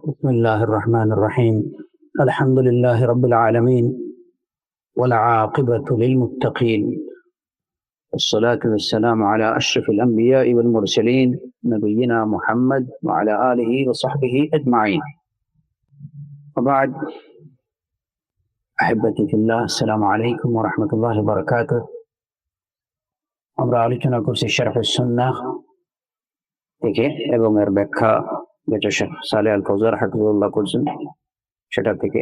بسم الله الرحمن الرحيم. الحمد لله رب العالمين والعاقبة للمتقين والصلاة والسلام على أشرف الأنبياء والمرسلين نبينا محمد وعلى آله وصحبه أجمعين. وبعد، أحبتي في الله، السلام عليكم ورحمة الله وبركاته. আমরা আলোচনা করছি শরহ সুন্নাহ থেকে এবং এর ব্যাখ্যা যেটা সালেহ আল ফৌজান হাফিজাহুল্লাহ করছেন সেটা থেকে।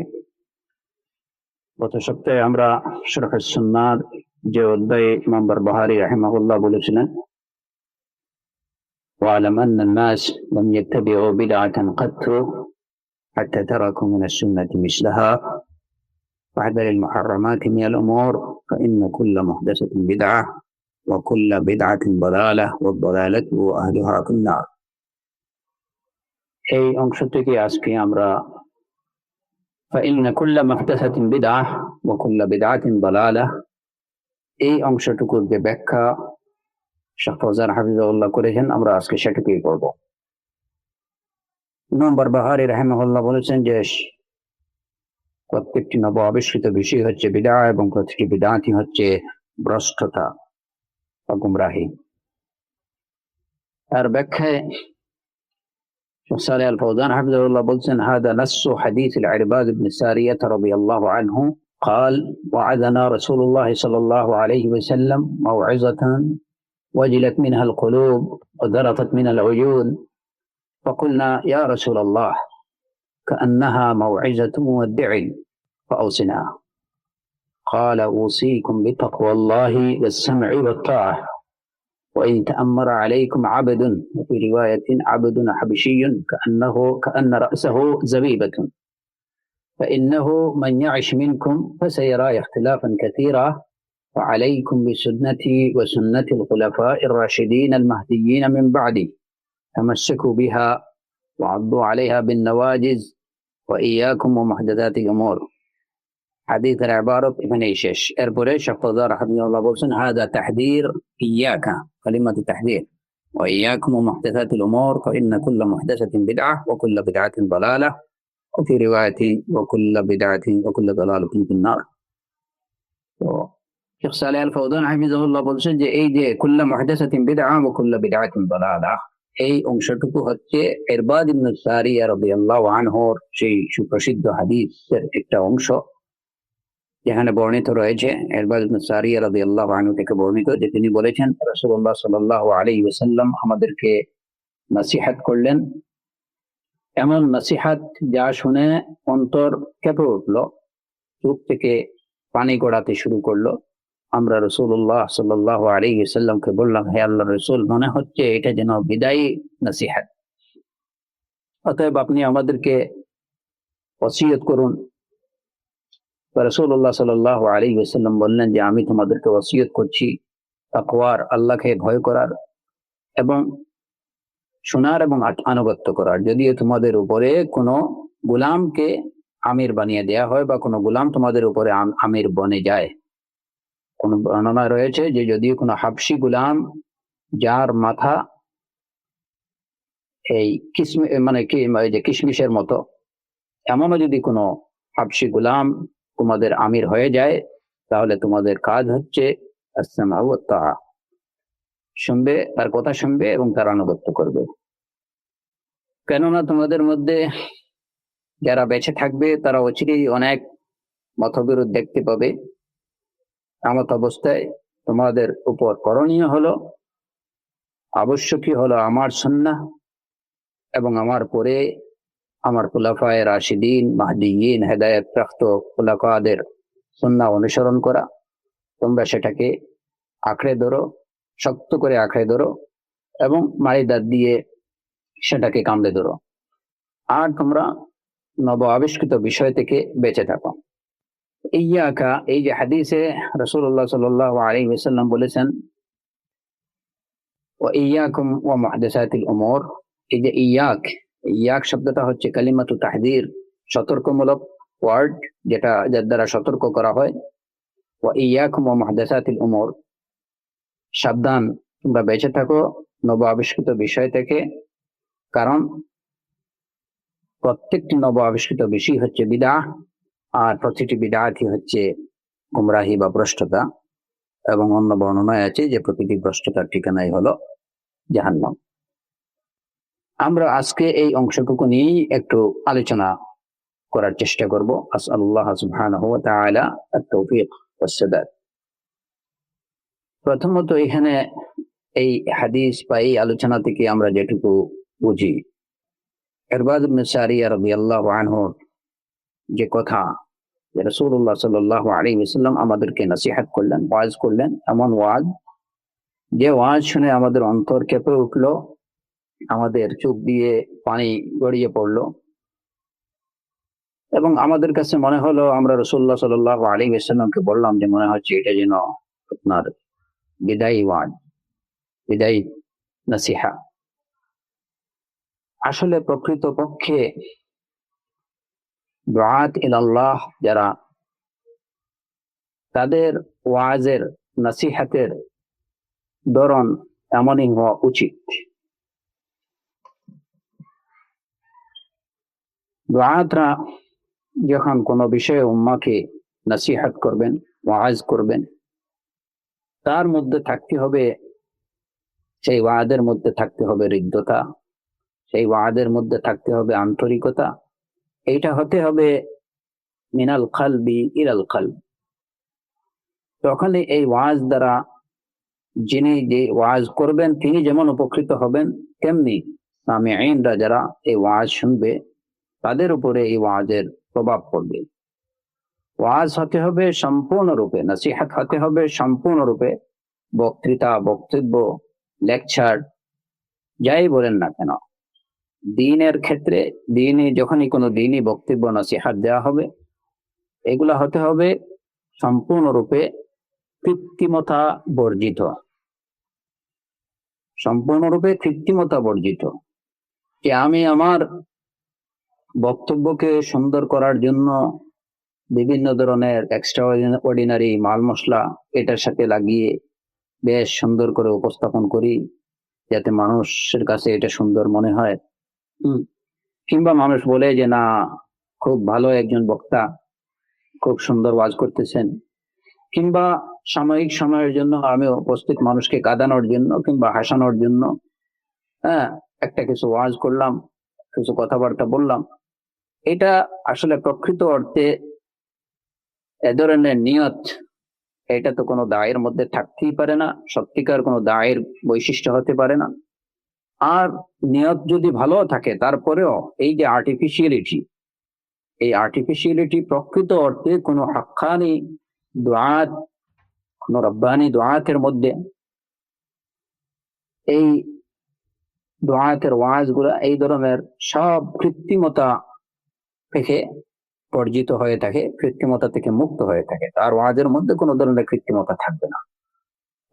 গত সপ্তাহে আমরা শরহ সুন্নাহর যে অধ্যায়ে ইমাম বারবাহারী রাহিমাহুল্লাহ বলেছিলেন, ওয়ালাম আন্না الناس لم يتبعوا بدعة قط حتى تركوا من السنة مثلها واحذر المحرمات من الأمور فإن كل محدثة بدعة وكل بدعة ضلالة والضلالة أهلها في النار। এই অংশ থেকে আজকে আমরা فإن كل محدثة بدعة وكل بدعة ضلالة এই অংশটুকুর যে ব্যাখ্যা শাহ ফৌজান হাফিজাহুল্লাহ করেছেন, আমরা আজকে সেটুকুই পড়ব। ইমাম বারবাহারী রাহিমাহুল্লাহ বলেছেন যে প্রত্যেকটি নব আবিষ্কৃত বিষয় হচ্ছে বিদআহ এবং প্রত্যেকটি বিদআতই হচ্ছে ভ্রষ্টতা বা গুমরাহি। আর ব্যাখ্যায় সালেহ আল ফৌজান হাফিজাহুল্লাহ বলছেন, হাদা নাসসু হাদিস আল-ইরবাদ ইবনে সারিয়াহ রাদিয়াল্লাহু আনহু قال وعظنا رسول الله صلى الله عليه وسلم موعظة وجلت منها القلوب وذرفت منها العيون فقلنا يا رسول الله كأنها موعظة مودع فأوصنا قال أوصيكم بتقوى الله والسمع والطاعة وإن تأمر عليكم عبد، وفي رواية عبد حبشي كأن رأسه زبيبة، فإنه من يعش منكم فسيرى اختلافا كثيرا وعليكم بسنتي وسنة الخلفاء الراشدين المهديين من بعدي تمسكوا بها وعضوا عليها بالنواجذ وإياكم ومحدثات الأمور। حديث العبارة ابن إيشش إربوري شيخ فوزان رحمه الله بولسن هذا تحذير إياك، كلمة تحذير، وإياكم ومحدثات الأمور فإن كل محدثة بدعة وكل بدعة ضلالة وفي رواية وكل بدعة وكل ضلالة في النار। شيخ صالح الفوزان حفظه الله বলছেন যে এই যে কুল্লা মুহদাসাতিন বিদআহ ওয়া কুল্লা বিদআতিন দালালাহ, এই অংশটুকু হচ্ছে ইরবাদ ইবনে সারিয়া রাদিয়াল্লাহু আনহুর সেই সুপ্রসিদ্ধ হাদিসের একটা অংশ, যেখানে বর্ণিত রয়েছে ইরবাদ ইবনে সারিয়া রাদিয়াল্লাহু আনহু থেকে বর্ণিত যে তিনি বলেছেন, রাসূলুল্লাহ সাল্লাল্লাহু আলাইহি ওয়াসাল্লাম আমাদেরকে নসিহত করলেন, এমন নসিহত যা শুনে অন্তর কেঁপে উঠল, চোখ থেকে পানি গড়াতে শুরু করলো। আমরা রাসূলুল্লাহ সাল্লাল্লাহু আলাইহি ওয়াসাল্লামকে বললাম, হে আল্লাহর রাসূল, মনে হচ্ছে এটা যেন বিদায়ী নসিহত, অতএব আপনি আমাদেরকে ওসিয়ত করুন। রাসূলুল্লাহ সাল্লাল্লাহু আলাইহি ওয়াসাল্লাম বললেন যে আমি তোমাদেরকে ওসিয়ত করছি তাকওয়ার, আল্লাহকে ভয় করার এবং শোনার এবং আনুগত্য করার। যদিও তোমাদের উপরে কোনো গোলামকে আমির বানিয়ে দেয়া হয় বা কোনো গোলাম তোমাদের উপরে আমির বনে যায়, কোন বর্ণনা রয়েছে যে যদিও কোনো হাবশি গোলাম যার মাথা এই কিশমিশের মতো, এমনও যদি কোনো হাবশি গোলাম তোমাদের আমির হয়ে যায়, তাহলে তোমাদের কাজ হচ্ছে আস-সামউ ওয়াত তাআ, শুনবে, তার কথা শুনবে এবং তার আনুগত্য করবে। কেননা তোমাদের মধ্যে যারা বেঁচে থাকবে তারা অচিরেই অনেক মতবিরোধ দেখতে পাবে। এমত অবস্থায় তোমাদের উপর করণীয় হলো, আবশ্যকীয় হলো আমার সুন্নাহ এবং আমার পরে আমার খুলাফায়ে রাশিদিন মাহদিয়িন হেদায়েত প্রাপ্ত খুলাফাদের সুন্নাহ অনুসরণ করা। তোমরা সেটাকে আঁকড়ে ধরো, শক্ত করে আঁকড়ে ধরো এবং মারি দাঁত দিয়ে সেটাকে কামড়ে ধরো, আর তোমরা নব আবিষ্কৃত বিষয় থেকে বেঁচে থাকো। ইয়াকা, এই যে হাদিসে রাসূলুল্লাহ সাল্লাল্লাহু আলাইহি ওয়াসাল্লাম বলেছেন ওয়া ইয়াকুম ওয়া মুহদাসাতিল উমুর, এই যে ইয়াক শব্দটা হচ্ছে কালিমাতু তাহযীর, সতর্কমূলক ওয়ার্ড, যেটা যার দ্বারা সতর্ক করা হয়। ওয়া ইয়াকুম ওয়া মুহদাসাতিল উমুর, সাবধান, তোমরা বেঁচে থাকো নব আবিষ্কৃত বিষয় থেকে, কারণ প্রত্যেকটি নব আবিষ্কৃত বিষয় হচ্ছে বিদআহ, আর প্রতিটি বিদআতই হচ্ছে গুমরাহি বা ভ্রষ্টতা। এবং অন্য বর্ণনায় আছে যে প্রতিটি ভ্রষ্টতার ঠিকানাই হলো জাহান্নাম। আমরা আজকে এই অংশটুকু নিয়েই একটু আলোচনা করার চেষ্টা করব। আসআলুল্লাহ সুবহানাহু ওয়া তাআলা আত-তাওফীক ওয়াস সাদাদ। প্রথমত এখানে এই হাদিস বা এই আলোচনা থেকে আমরা যেটুকু বুঝি, ইরবাদ ইবনে সারিয়া রাদিয়াল্লাহু আনহু যে কথা, যে রাসূলুল্লাহ সাল্লাল্লাহু আলাইহি ওয়াসাল্লাম আমাদেরকে নসিহত করলেন, ওয়াজ করলেন, এমন ওয়াজ যে ওয়াজ শুনে আমাদের অন্তর কেঁপে উঠলো, আমাদের চোখ দিয়ে পানি গড়িয়ে পড়লো, এবং আমাদের কাছে মনে হলো আমরা রাসূলুল্লাহ সাল্লাল্লাহু আলাইহি ওয়াসাল্লামকে বললাম যে মনে হচ্ছে এটা যেন আপনার বিদায়ী ওয়াজ, বিদায়ী নসিহা। আসলে প্রকৃতপক্ষে দুআত ইলাল্লাহ যারা, তাদের ওয়াজের নসিহতের ধরন এমনই হওয়া উচিত। দুআতরা যখন কোনো বিষয়ে উম্মাহকে নসিহত করবেন, ওয়াজ করবেন, তার মধ্যে থাকতে হবে, সেই ওয়াজের মধ্যে থাকতে হবে হৃদ্যতা, সেই ওয়াজের মধ্যে থাকতে হবে আন্তরিকতা। এইটা হতে হবে মিনাল কলবি ইলাল কলব। তখনই এই ওয়াজ দ্বারা যিনি যে ওয়াজ করবেন তিনি যেমন উপকৃত হবেন, তেমনি সামিঈনরা যারা এই ওয়াজ শুনবে তাদের উপরে এই ওয়াজের প্রভাব পড়বে। ওয়াজ হতে হবে সম্পূর্ণরূপে, নসিহত হতে হবে সম্পূর্ণরূপে, বক্তৃতা, বক্তব্য, লেকচার, যাই বলেন না কেন, দ্বীনের ক্ষেত্রে যখনই কোনো দ্বীনি বক্তব্য নসিহত দেওয়া হবে, এগুলা হতে হবে সম্পূর্ণরূপে কৃত্রিমতা বর্জিত, সম্পূর্ণরূপে কৃত্রিমতা বর্জিত। যে আমি আমার বক্তব্যকে সুন্দর করার জন্য বিভিন্ন ধরনের এক্সট্রা অর্ডিনারি মাল মশলা এটার সাথে লাগিয়ে বেশ সুন্দর করে উপস্থাপন করি, যাতে মানুষের কাছে এটা সুন্দর মনে হয়, কিংবা মানুষ বলে যে না, খুব ভালো একজন বক্তা, খুব সুন্দর ওয়াজ করতেছেন, কিংবা সাময়িক সময়ের জন্য আমি উপস্থিত মানুষকে কাঁদানোর জন্য কিংবা হাসানোর জন্য একটা কিছু ওয়াজ করলাম, কিছু কথাবার্তা বললাম। এটা আসলে প্রকৃত অর্থে এ ধরনের নিয়ত, এটা তো কোনো দায়ের মধ্যে থাকতেই পারে না, সত্যিকার কোনো দায়ের বৈশিষ্ট্য হতে পারে না। আর নিয়ত যদি ভালো থাকে, তারপরেও এই যে আর্টিফিশিয়ালিটি, এই আর্টিফিশিয়ালিটি প্রকৃত অর্থে কোনো হাক্কানি দুআত, কোনো রব্বানি দুআতের মধ্যে এই দুআতের ওয়াজগুলো এই ধরনের সব কৃত্রিমতা থেকে বর্জিত হয়ে থাকে, কৃত্রিমতা থেকে মুক্ত হয়ে থাকে। তার ওয়াজের মধ্যে কোনো ধরনের কৃত্রিমতা থাকবে না।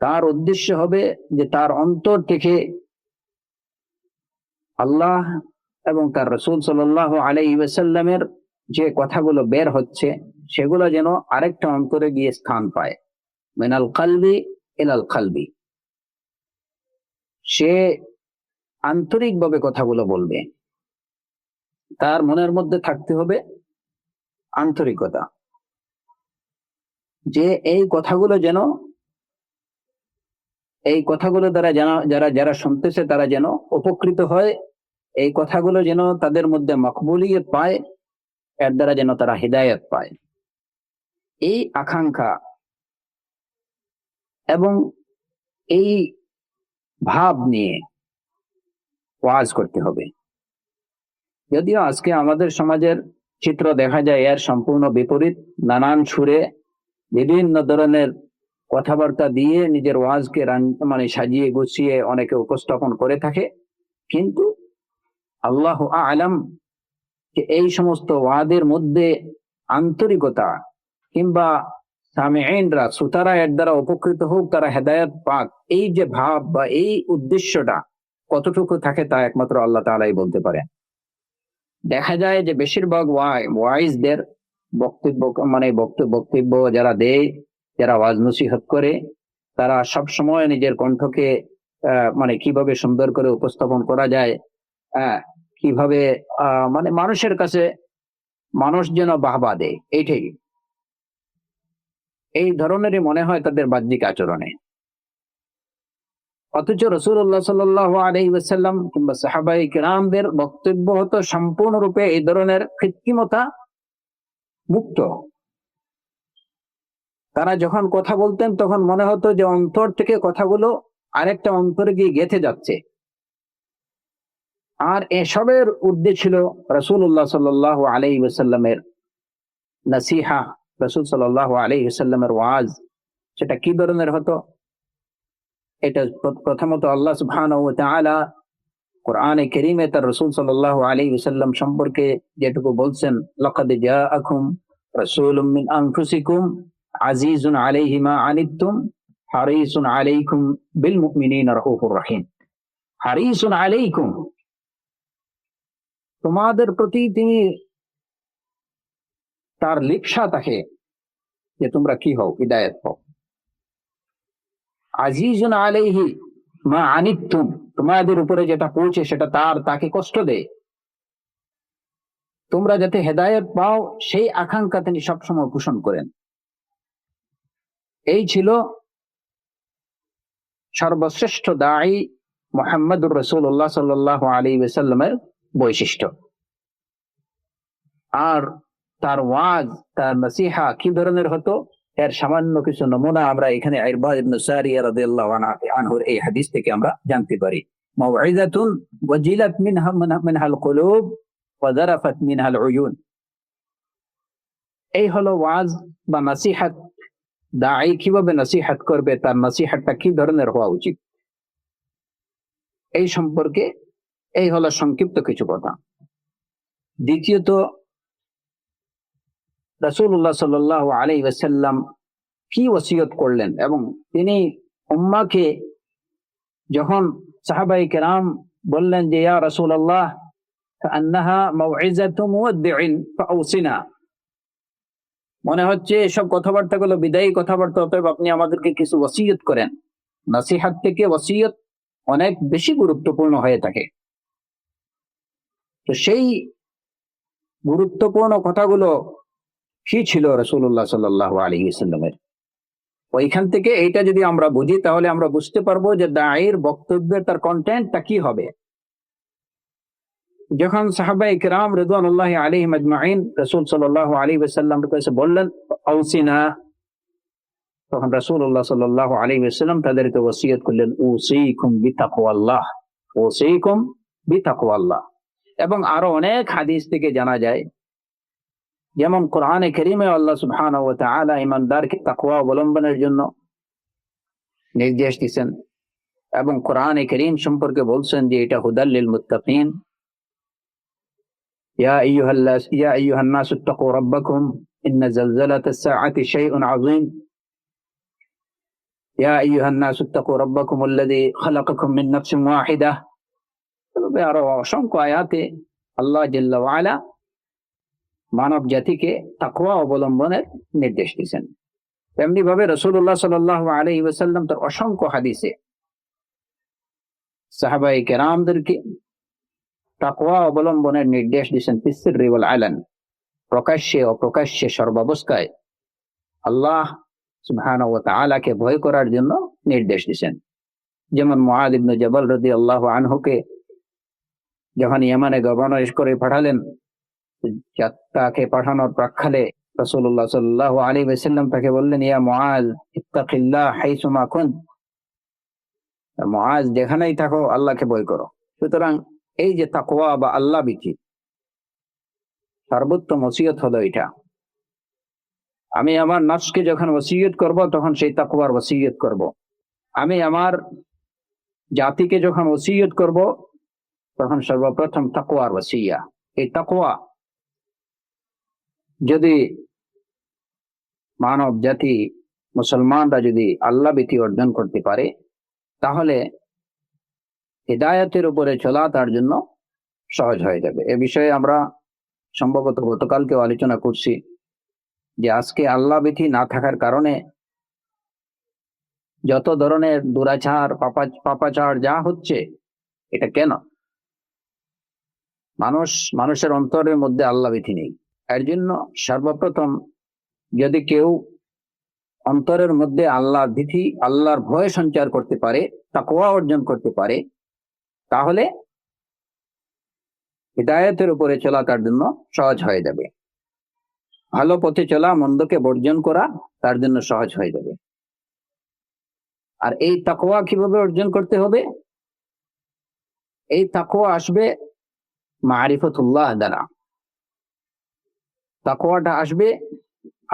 তার উদ্দেশ্য হবে যে তার অন্তর থেকে আল্লাহ এবং তার রাসূল সাল্লাল্লাহু আলাইহি ওয়াসাল্লামের যে কথাগুলো বের হচ্ছে, সেগুলো যেন আরেকটা অন্তরে গিয়ে স্থান পায়, মিনাল কলবি ইলাল কলবি। সে আন্তরিকভাবে কথাগুলো বলবে, তার মনের মধ্যে থাকতে হবে আন্তরিকতা, যে এই কথাগুলো যেন, এই কথাগুলো দ্বারা যারা যারা শুনতেছে তারা যেন উপকৃত হয়, এই কথাগুলো যেন তাদের মধ্যে মকবুলিয়ত পায়, এর দ্বারা যেন তারা হিদায়াত পায়। এই আকাঙ্ক্ষা এবং এই ভাব নিয়ে ওয়াজ করতে হবে। যদিও আজকে আমাদের সমাজের চিত্র দেখা যায় এর সম্পূর্ণ বিপরীত। নানান সুরে বিভিন্ন ধরনের কথাবার্তা দিয়ে নিজের ওয়াজকে সাজিয়ে গুছিয়ে অনেকে উপস্থাপন করে থাকে, কিন্তু আল্লাহু আ'লাম যে এই সমস্ত ওয়াদের মধ্যে আন্তরিকতা কিংবা সামিঈনরা, শ্রোতারা এর দ্বারা উপকৃত হোক, তারা হেদায়েত পাক, এই যে ভাব বা এই উদ্দেশ্যটা কতটুকু থাকে তা একমাত্র আল্লাহ তাআলাই বলতে পারেন। দেখা যায় যে বেশিরভাগ ওয়াইজদের বক্তব্য যারা দেয়, যারা ওয়াজ নসিহত করে, তারা সব সময় নিজের কণ্ঠকে কিভাবে সুন্দর করে উপস্থাপন করা যায়, কিভাবে মানে মানুষের কাছে মানুষ যেন বাহবা দেয়, এইটাই এই ধরনেরই মনে হয় তাদের বাহ্যিক আচরণে। অথচ রাসূলুল্লাহ সাল্লাল্লাহু আলাইহি ওয়াসাল্লাম কিংবা সাহাবায়ে কিরামদের বক্তব্য হতো সম্পূর্ণরূপে এই ধরনের কৃত্রিমতা মুক্ত। তারা যখন কথা বলতেন তখন মনে হতো যে অন্তর থেকে কথাগুলো আরেকটা অন্তরে গিয়ে গেঁথে যাচ্ছে। আর এসবের ঊর্ধ্বে ছিল রাসূলুল্লাহ সাল্লাল্লাহু আলাইহি ওয়াসাল্লামের নসিহা, রাসূল সাল্লাল্লাহু আলাইহি ওয়াসাল্লামের ওয়াজ। সেটা কি ধরনের হতো? এটা প্রথমত আল্লাহ সুবহানাহু ওয়া তাআলা কোরআনে কারীমে তার রাসূল সাল্লাল্লাহু আলাইহি ওয়াসাল্লাম সম্পর্কে যেটুকু বলছেন, লাকাদ জাআকুম রাসূলুম মিন আনফুসিকুম আজিজুন আলাইহি মা আনিতুম হারিসুন আলাইকুম বিল মুমিনিনা রাউফুর রহিম। হারিসুন আলাইকুম, তোমাদের প্রতি তিনি তার লিপ্সা থাকে যে তোমরা কি হও, হিদায়াত হও। আজিজুন আলাইহি মা আনিতুম, তোমাদের উপরে যেটা পৌঁছে সেটা তাকে কষ্ট দেয়, তোমরা যাতে হেদায়েত পাও সেই আকাঙ্ক্ষা তিনি সবসময় পোষণ করেন। এই ছিল সর্বশ্রেষ্ঠ দাঈ মুহাম্মদুর রাসূলুল্লাহ সাল্লাল্লাহু আলাইহি ওয়াসাল্লামের বৈশিষ্ট্য। আর তার ওয়াজ, তার নসিহা কি ধরনের হতো, এর সামান্য কিছু নমুনা আমরা এখানে ইরবাদ ইবনে সারিয়া রাদিয়াল্লাহু আনহুর এই হাদিস থেকে আমরা জানতে পারি। মাউইযাতুন ওয়াজিলাত মিনহাল কুলুব ওয়া যারাফাত মিনহাল উয়ুন। এই হলো ওয়াজ বা নসিহত। দাঈ কিভাবে নসিহত করবে, তার নসিহতটা কি ধরনের হওয়া উচিত, এই সম্পর্কে এই হলো সংক্ষিপ্ত কিছু কথা। দ্বিতীয়ত, রাসূলুল্লাহ সাল্লাল্লাহু আলাইহি ওয়াসাল্লাম কি ওসিয়ত করলেন, এবং তিনি উম্মাহকে যখন সাহাবায়ে কেরাম বললেন যে ইয়া রাসূলুল্লাহ কান্নাহা মাউইযাতু মুওয়াদ্দিইন ফাউসিনা, মনে হচ্ছে এসব কথাবার্তাগুলো বিদায়ী কথাবার্তা, অতএব আপনি আমাদেরকে কিছু ওসিয়ত করেন। নসিহত থেকে ওসিয়ত অনেক বেশি গুরুত্বপূর্ণ হয়ে থাকে। তো সেই গুরুত্বপূর্ণ কথাগুলো কি ছিল রাসূলুল্লাহ সাল্লাল্লাহু আলাইহি ওয়াসাল্লামের? ওইখান থেকে এইটা যদি আমরা বুঝি তাহলে আমরা বুঝতে পারবো যে দাঈর বক্তব্যের তার কন্টেন্টটা কি হবে। যখন সাহাবায়ে কিরাম রিদওয়ানুল্লাহি আলাইহিম আজমাইন রাসূল সাল্লাল্লাহু আলাইহি ওয়াসাল্লামের কাছে বললেন আউসিনা, তখন রাসূলুল্লাহ সাল্লাল্লাহু আলাইহি ওয়াসাল্লাম তাদেরকে ওসিয়ত করলেন উসীকুম বিতাকওয়াল্লাহ, উসীকুম বিতাকওয়াল্লাহ। এবং আরো অনেক হাদিস থেকে জানা যায়, যেমন কোরআনে কারীমে আল্লাহ সুবহানাহু ওয়া তাআলা ঈমানদারকে তাকওয়া অবলম্বনের জন্য নির্দেশ দিয়েছেন, এবং কোরআনে কারীম সম্পর্কে বলছেন যে এটা হুদাল লিল মুত্তাকিন। ইয়া আইয়ুহান নাসু ইত্তাকু রাব্বাকুম ইন্না জালজালাতাস সাআতি শাইউন আযীম। ইয়া আইয়ুহান নাসু ইত্তাকু রাব্বাকুমুল্লাযী খালাকাকুম মিন নাফসিন ওয়াহিদাহ। তবে আরো অসংখ্য আয়াতে আল্লাহ জাল্লা ওয়া আলা মানব জাতিকে তাকওয়া অবলম্বনের নির্দেশ দিয়েছেন। তেমনি ভাবে রাসূলুল্লাহ সাল্লাল্লাহু আলাইহি ওয়াসাল্লাম তার অসংখ্য হাদিসে সাহাবায়ে কেরামদেরকে তাকওয়া অবলম্বনের নির্দেশ দিয়েছেন, ফিসসিররি ওয়াল আলান, প্রকাশ্যে অপ্রকাশ্যে সর্বাবস্থায় আল্লাহ সুবহানাহু ওয়া তাআলাকে ভয় করার জন্য নির্দেশ দিয়েছেন। যেমন মুআয ইবনে জাবাল রাদিয়াল্লাহু আনহুকে যখন ইয়ামানে গভর্নর করে পাঠালেন, তাকে পাঠানোর প্রাক্কালে রাসূলুল্লাহ সাল্লাল্লাহু আলাইহি ওয়াসাল্লাম তাকে বললেন ইয়া মুআয ইত্তাকিল্লাহ হাইসুমা কুনত, মুআয যেখানেই থাকো আল্লাহকে ভয় করো। সুতরাং এই যে তাকওয়া বা আল্লাহ ভীতি, সর্বোত্তম ওসিয়ত হলো এটা। আমি আমার নফসকে যখন ওসিয়ত করব তখন সেই তাকওয়ার ওসিয়ত করব। আমি আমার জাতিকে যখন ওসিয়ত করব তখন সর্বপ্রথম তাকওয়ার ওসিয়া। এই তাকওয়া যদি মানব জাতি মুসলমানরা যদি আল্লাহ ভীতি অর্জন করতে পারে তাহলে হিদায়াতের উপরে চলা তার জন্য সহজ হয়ে যাবে। এ বিষয়ে আমরা সম্ভবত গতকালকেও আলোচনা করছি যে আজকে আল্লাহ ভীতি না থাকার কারণে যত ধরনের দুরাচার পাপাচার যা হচ্ছে, এটা কেন? মানুষের অন্তরের মধ্যে আল্লাহ ভীতি নেই। এর জন্য সর্বপ্রথম যদি কেউ অন্তরের মধ্যে আল্লাহর ভীতি, আল্লাহর ভয় সঞ্চার করতে পারে, তাকওয়া অর্জন করতে পারে, তাহলে হিদায়াতের উপরে চলা তার জন্য সহজ হয়ে যাবে। ভালো পথে চলা, মন্দকে বর্জন করা তার জন্য সহজ হয়ে যাবে। আর এই তাকওয়া কিভাবে অর্জন করতে হবে? এই তাকওয়া আসবে মারিফাতুল্লাহ দ্বারা। তাকওয়াটা আসবে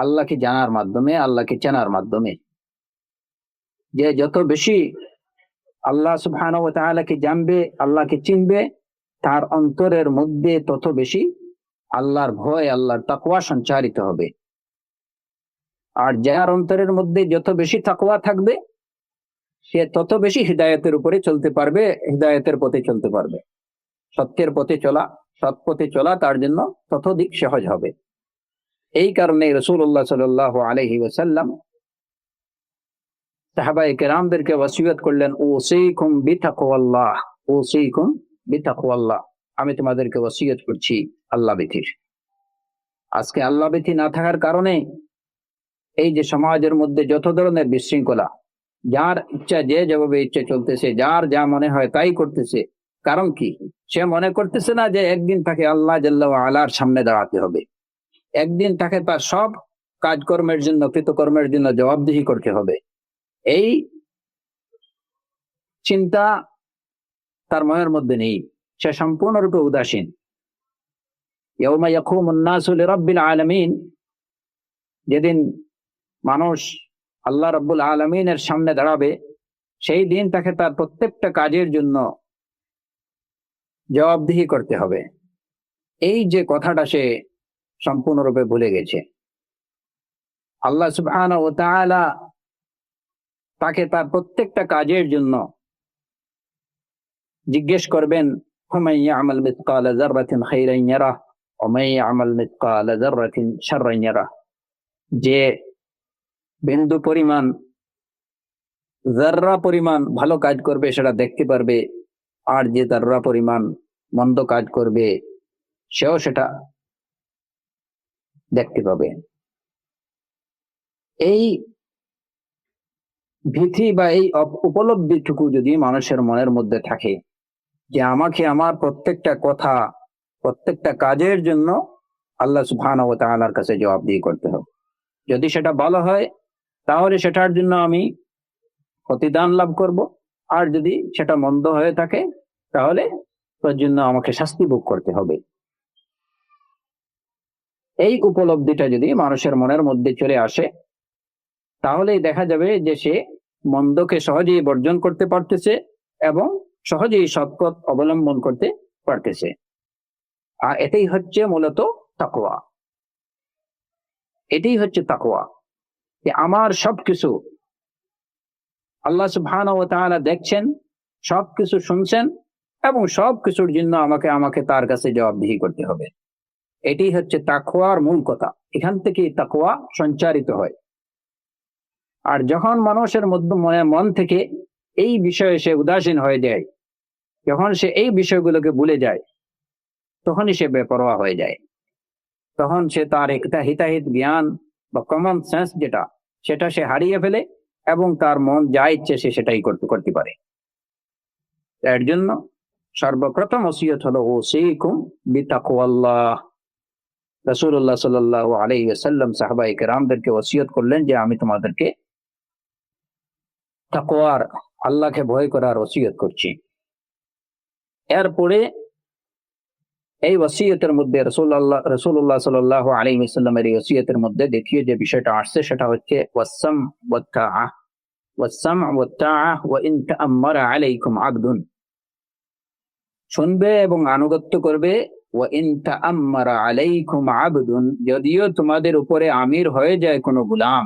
আল্লাহকে জানার মাধ্যমে, আল্লাহকে চেনার মাধ্যমে। যে যত বেশি আল্লাহ সুবহানাহু ওয়া তাআলাকে জানবে, আল্লাহকে চিনবে, তার অন্তরের মধ্যে তত বেশি আল্লাহর ভয়, আল্লাহর তাকওয়া সঞ্চারিত হবে। আর যার অন্তরের মধ্যে যত বেশি তাকওয়া থাকবে, সে তত বেশি হিদায়াতের উপরে চলতে পারবে, হিদায়াতের পথে চলতে পারবে। সত্যের পথে চলা, সৎ পথে চলা তার জন্য ততোধিক সহজ হবে। এই কারণে রাসূলুল্লাহ সাল্লাল্লাহু আলাইহি ওয়াসাল্লাম সাহাবায়ে কেরামদেরকে ওসিয়ত করলেন, উসীকুম বিতাকওয়াল্লাহ, উসীকুম বিতাকওয়াল্লাহ, আমি তোমাদেরকে ওসিয়ত করছি আল্লাহ ভীতির। আজকে আল্লাহ ভীতি না থাকার কারণে এই যে সমাজের মধ্যে যত ধরনের বিশৃঙ্খলা, যার ইচ্ছা যে যেভাবে ইচ্ছা চলতেছে, যার যা মনে হয় তাই করতেছে। কারণ কি? সে মনে করতেছে না যে একদিন তাকে আল্লাহ জাল্লা ওয়া আলার সামনে দাঁড়াতে হবে, একদিন তাকে তার সব কাজকর্মের জন্য, কৃতকর্মের জন্য জবাবদিহি করতে হবে। এই চিন্তা তার মনের মধ্যে নেই, সে সম্পূর্ণরূপে উদাসীন। ইয়াউমা ইয়াকুমুন নাসু লিরাব্বিল আলামিন, যেদিন মানুষ আল্লাহ রাব্বুল আলামিনের সামনে দাঁড়াবে, সেই দিন তাকে তার প্রত্যেকটা কাজের জন্য জবাবদিহি করতে হবে। এই যে কথাটা সে সম্পূর্ণরূপে ভুলে গেছে। আল্লাহ সুবহানাহু ওয়া তাআলা তাকে তার প্রত্যেকটা কাজের জন্য জিজ্ঞেস করবেন, ফামান ইয়ামাল মিসকালা যাররাতিন খাইরান ইয়ারাহ ওয়া মান ইয়ামাল মিসকালা যাররাতিন শাররান ইয়ারাহ। যে বিন্দু পরিমাণ, যাররা পরিমাণ ভালো কাজ করবে সেটা দেখতে পারবে, আর যে যাররা পরিমাণ মন্দ কাজ করবে সেও সেটা দেখতে পাবে। এই ভীতি বা এই উপলব্ধিটুকু যদি মানুষের মনের মধ্যে থাকে যে আমাকে আমার প্রত্যেকটা কথা, প্রত্যেকটা কাজের জন্য আল্লাহ সুবহানাহু ওয়া তাআলার কাছে জবাবদিহি করতে হবে। যদি সেটা ভালো হয় তাহলে সেটার জন্য আমি প্রতিদান লাভ করব, আর যদি সেটা মন্দ হয়ে থাকে তাহলে তার জন্য আমাকে শাস্তি ভোগ করতে হবে। এই উপলব্ধিটা যদি মানুষের মনের মধ্যে চলে আসে, তাহলেই দেখা যাবে যে সে মন্দকে সহজেই বর্জন করতে পারতেছে এবং সহজেই সৎপথ অবলম্বন করতে পারতেছে। আর এটাই হচ্ছে মূলত তাকওয়া। এটাই হচ্ছে তাকওয়া, যে আমার সবকিছু আল্লাহ সুবহানাহু ওয়া তাআলা দেখছেন, সবকিছু শুনছেন, এবং সবকিছুর জন্য আমাকে তার কাছে জবাবদিহি করতে হবে। এটাই হচ্ছে তাকওয়ার মূল কথা। এখান থেকে তাকওয়া সঞ্চারিত হয়। আর যখন মানুষের মন থেকে এই বিষয়ে সে উদাসীন হয়ে যায়, যখন সে এই বিষয়গুলোকে ভুলে যায়, তখনই সে বেপরোয়া হয়ে যায়। তখন সে তার একটা হিতাহিত জ্ঞান বা কমন সেন্স সেটা সে হারিয়ে ফেলে, এবং তার মন যা ইচ্ছে সে সেটাই করতে পারে। এর জন্য সর্বপ্রথম ওসিয়ত হলো উসীকুম বিতাকওয়াল্লাহ। রাসূলুল্লাহ সাল্লাল্লাহু আলাইহি ওয়াসাল্লাম সাহাবায়ে কেরামদেরকে ওসিয়ত করলেন যে আমি তোমাদেরকে তাকওয়ার, আল্লাহকে ভয় করার ওসিয়ত করছি। এরপরে এই ওসিয়তের মধ্যে রাসূলুল্লাহ সাল্লাল্লাহু আলাইহি ওয়াসাল্লামের এই ওসিয়তের মধ্যে দ্বিতীয় যে বিষয়টা আসছে সেটা হচ্ছে ওয়াসসাম ওয়াত তাআহ, ওয়াসসাম ওয়াত তাআহ ওয়া ইন তাআম্মারা আলাইকুম আবদুন। শুনবে এবং আনুগত্য করবে। ওয়া ইন তাআম্মারা আলাইকুম আবদুন, যদিও তোমাদের উপরে আমির হয়ে যায় কোনো গোলাম,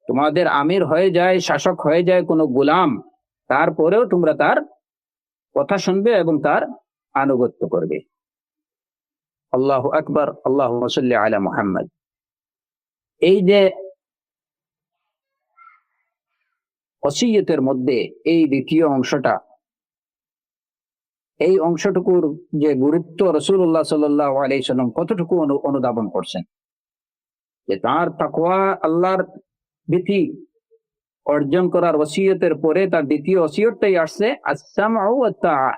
তোমাদের আমির হয়ে যায়, শাসক হয়ে যায় কোনো গোলাম, তারপরেও তোমরা তার কথা শুনবে এবং তার আনুগত্য করবে। আল্লাহু আকবার, আল্লাহুম্মা সাল্লি আলা মুহাম্মদ। এই যে ওসিয়তের মধ্যে এই দ্বিতীয় অংশটা, এই অংশটুকুর যে গুরুত্ব রাসূলুল্লাহ সাল্লাল্লাহু আলাইহি সাল্লাম কতটুকু অনুধাবন করছেন, যে তার তাকওয়া আল্লাহর ভীতি অর্জন করার ওসিয়তের পরে তার দ্বিতীয় ওসিয়তটাই আসছে আস-সামউ ওয়াত তাআ।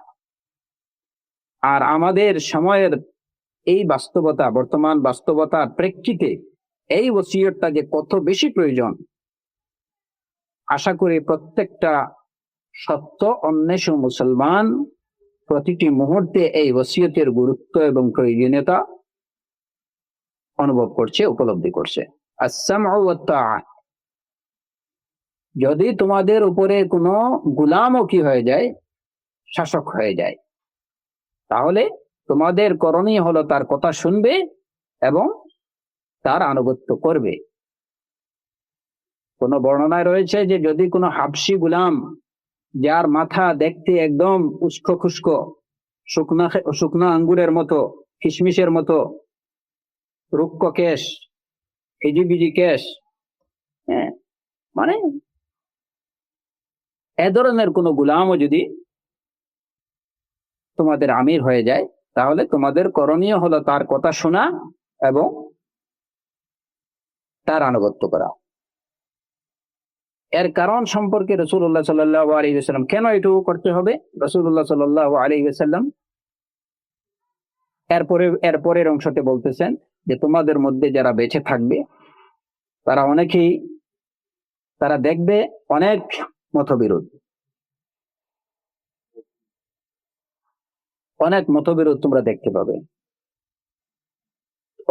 আর আমাদের সময়ের এই বাস্তবতা, বর্তমান বাস্তবতার প্রেক্ষিতে এই ওসিয়তটা যে কত বেশি প্রয়োজন, আশা করি প্রত্যেকটা সত্য অন্বেষী মুসলমান প্রতিটি মুহূর্তে এই ওসিয়তের গুরুত্ব এবং প্রয়োজনীয়তা অনুভব করছে, উপলব্ধি করছে। আস-সামউ ওয়াত তাআ। যদি তোমাদের উপরে কোনো গোলামও কি হয়ে যায়, শাসক হয়ে যায়, তাহলে তোমাদের করণীয় হলো তার কথা শুনবে এবং তার আনুগত্য করবে। কোন বর্ণনায় রয়েছে যে যদি কোনো হাবশি গোলাম, যার মাথা দেখতে একদম উস্কো খুস্কো, শুকনা আঙ্গুরের মতো, কিশমিশের মতো, রুক্ষ কেশ, হিজিবিজি কেশ, হ্যাঁ, মানে এ ধরনের কোন গোলামও যদি তোমাদের আমির হয়ে যায়, তাহলে তোমাদের করণীয় হলো তার কথা শোনা এবং তার আনুগত্য করা। এর কারণ সম্পর্কে রাসূলুল্লাহ সাল্লাল্লাহু আলাইহি ওয়াসাল্লাম কেন এটুকু করতে হবে, রাসূলুল্লাহ সাল্লাল্লাহু আলাইহি ওয়াসাল্লাম এরপরের অংশতে বলতেছেন যে তোমাদের মধ্যে যারা বেঁচে থাকবে তারা দেখবে অনেক মতবিরোধ তোমরা দেখতে পাবে।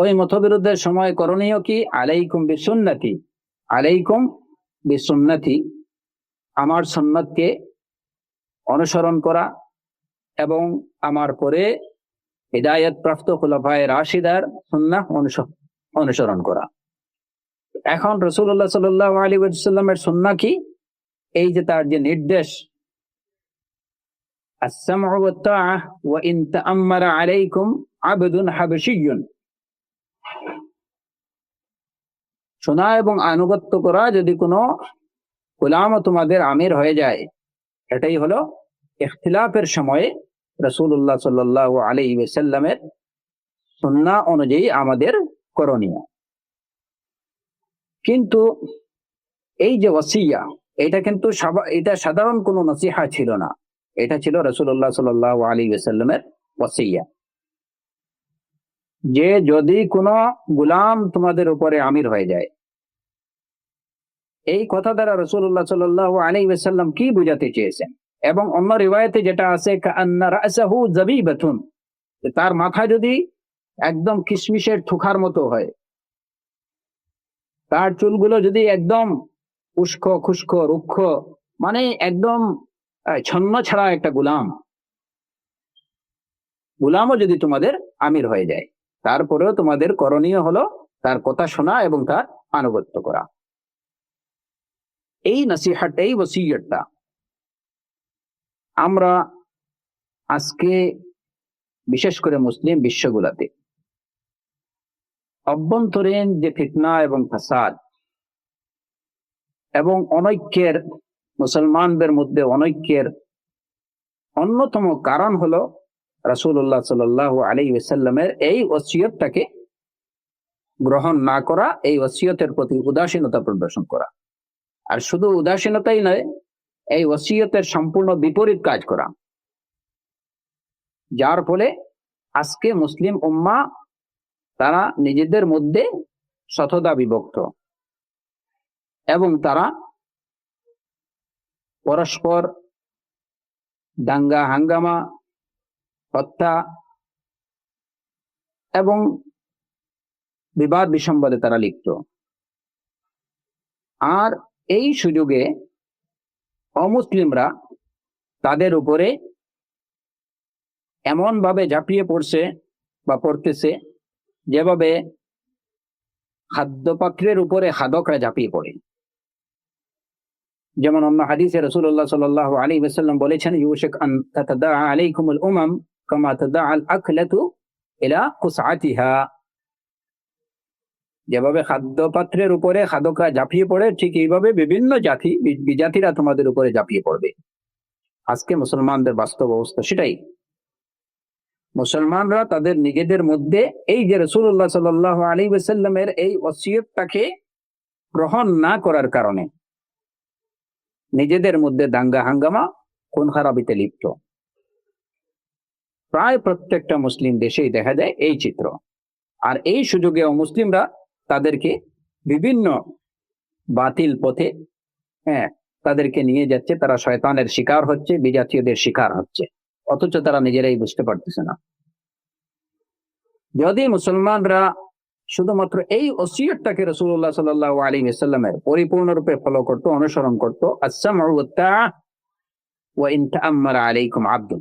ওই মতবিরোধের সময় করণীয় কি? আলাইকুম বিসুন্নতি, আমার সুন্নতকে অনুসরণ করা এবং আমার পরে হিদায়াত প্রাপ্ত খুলাফায়ে রাশিদার সুন্নাহ অনুসরণ করা। এখন রাসূলুল্লাহ সাল্লাল্লাহু আলাইহি ওয়াসাল্লামের সুন্নাহ কি? এই যে তার যে নির্দেশ, আস-সামউ ওয়াত তাআ ওয়া ইন তাআম্মারা আলাইকুম আবদুন হাবশিয়্যুন, শোনা এবং আনুগত্য করা। যদি কোনো গোলাম তোমাদের আমির হয়ে যায়, এটাই হলো ইখতিলাফের সময়ে রাসূলুল্লাহ সাল্লাল্লাহু আলাইহি ওয়াসাল্লামের সুন্নাহ অনুযায়ী আমাদের করণীয়। কিন্তু এই যে ওসিয়া, এটা সাধারণ কোনো নসিহা ছিল না, এটা ছিল রাসূলুল্লাহ সাল্লাল্লাহু আলাইহি ওয়াসাল্লামের ওসিয়া, যে যদি কোনো গোলাম তোমাদের উপরে আমির হয়ে যায়। এই কথা দ্বারা রাসূলুল্লাহ সাল্লাল্লাহু আলাইহি ওয়াসাল্লাম কি বুঝাতে চেয়েছেন? এবং অন্য রিওয়ায়াতে যেটা আছে কাআন্না রাসাহু যাবিবাতুন, তার মাথা যদি একদম কিশমিশের থুখার মতো হয়, তার চুলগুলো যদি একদম উস্কো খুস্কো রুক্ষ, মানে একদম ছন্ন ছাড়া একটা গোলামও যদি তোমাদের আমির হয়ে যায়, তারপরেও তোমাদের করণীয় হলো তার কথা শোনা এবং তার আনুগত্য করা। এই নসিহত, এই ওসিয়তটা আমরা আজকে বিশেষ করে মুসলিম বিশ্বগুলোতে অভ্যন্তরীণ যে ফিতনা এবং ফাসাদ এবং অনৈক্যের, মুসলমানদের মধ্যে অনৈক্যের অন্যতম কারণ হলো রাসূলুল্লাহ সাল্লাল্লাহু আলাইহি ওয়াসাল্লামের এই ওসিয়তটাকে গ্রহণ না করা, এই ওসিয়তের প্রতি উদাসীনতা প্রদর্শন করা। আর শুধু উদাসীনতাই নয়, এই ওসিয়তের সম্পূর্ণ বিপরীত কাজ করা, যার ফলে আজকে মুসলিম উম্মাহ তারা নিজেদের মধ্যে শতদা বিভক্ত এবং তারা পরস্পর দাঙ্গা হাঙ্গামা, হত্যা এবং বিবাদ বিসম্বাদে তারা লিপ্ত। আর এই সুযোগে অমুসলিমরা তাদের উপরে এমন ভাবে ঝাঁপিয়ে পড়ছে বা পড়তেছে, যেভাবে খাদ্যপাত্রের উপরে খাদকরা ঝাঁপিয়ে পড়ে। যেমন অন্য হাদিসে রাসূলুল্লাহ সাল্লাল্লাহু আলাইহি ওয়াসাল্লাম বলেছেন, ইউশিক আন তাতাদাআ আলাইকুমুল উমাম কামা তাদাআল আকলাতু ইলা কুসআতিহা, যেভাবে খাদ্যপাত্রের উপরে খাদকরা ঝাঁপিয়ে পড়ে, ঠিক এইভাবে বিভিন্ন বিজাতিরা তোমাদের উপরে ঝাঁপিয়ে পড়বে। আজকে মুসলমানদের বাস্তব অবস্থা সেটাই। মুসলমানরা তাদের নিজেদের মধ্যে এই যে রাসূলুল্লাহ সাল্লাল্লাহু আলাইহি ওয়াসাল্লামের এই ওসিয়তটাকে গ্রহণ না করার কারণে নিজেদের মধ্যে দাঙ্গা হাঙ্গামা, খুন খারাপিতে লিপ্ত। প্রায় প্রত্যেকটা মুসলিম দেশেই দেখা যায় এই চিত্র। আর এই সুযোগে মুসলিমরা তাদেরকে বিভিন্ন বাতিল পথে, হ্যাঁ, তাদেরকে নিয়ে যাচ্ছে। তারা শয়তানের শিকার হচ্ছে, বিজাতীয়দের শিকার হচ্ছে, অথচ তারা নিজেরাই বুঝতে পারতেছে না। যদি মুসলমানরা শুধুমাত্র এই ওসিয়তটাকে রাসূলুল্লাহ সাল্লাল্লাহু আলাইহি ওয়াসাল্লামের পরিপূর্ণরূপে ফলো করত, অনুসরণ করত, আস-সামউ ওয়াত-তাআ ওয়া ইন তাআম্মারা আলাইকুম আবদুন,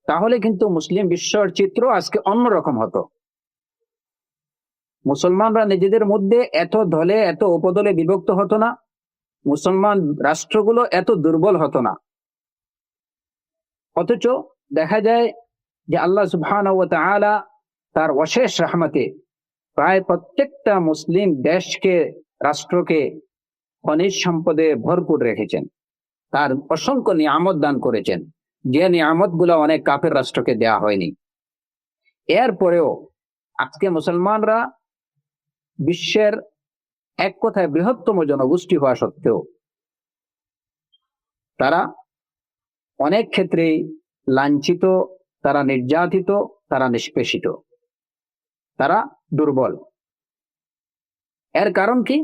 তাহলে কিন্তু মুসলিম বিশ্বের চিত্র আজকে অন্যরকম হতো। মুসলমানরা নিজেদের মধ্যে এত দলে, এত উপদলে বিভক্ত হতো না, মুসলমান রাষ্ট্রগুলো এত দুর্বল হতো না। অথচ দেখা যায় যে আল্লাহ সুবহানাহু ওয়া তাআলা তার অশেষ রহমতে প্রায় প্রত্যেকটা মুসলিম দেশকে, রাষ্ট্রকে খনিজ সম্পদে ভরপুর রেখেছেন, তার অসংখ্য নিয়ামত দান করেছেন, যে নিয়ামত গুলো অনেক কাফের রাষ্ট্রকে দেয়া হয়নি। এরপরেও আজকে মুসলমানরা বিশ্বের এক কথায় বৃহত্তম জনগোষ্ঠী হওয়া সত্ত্বেও তারা অনেক ক্ষেত্রে লাঞ্ছিত, তারা নির্যাতিত, তারা নিষ্পেষিত, তারা দুর্বল। এর কারণ কি?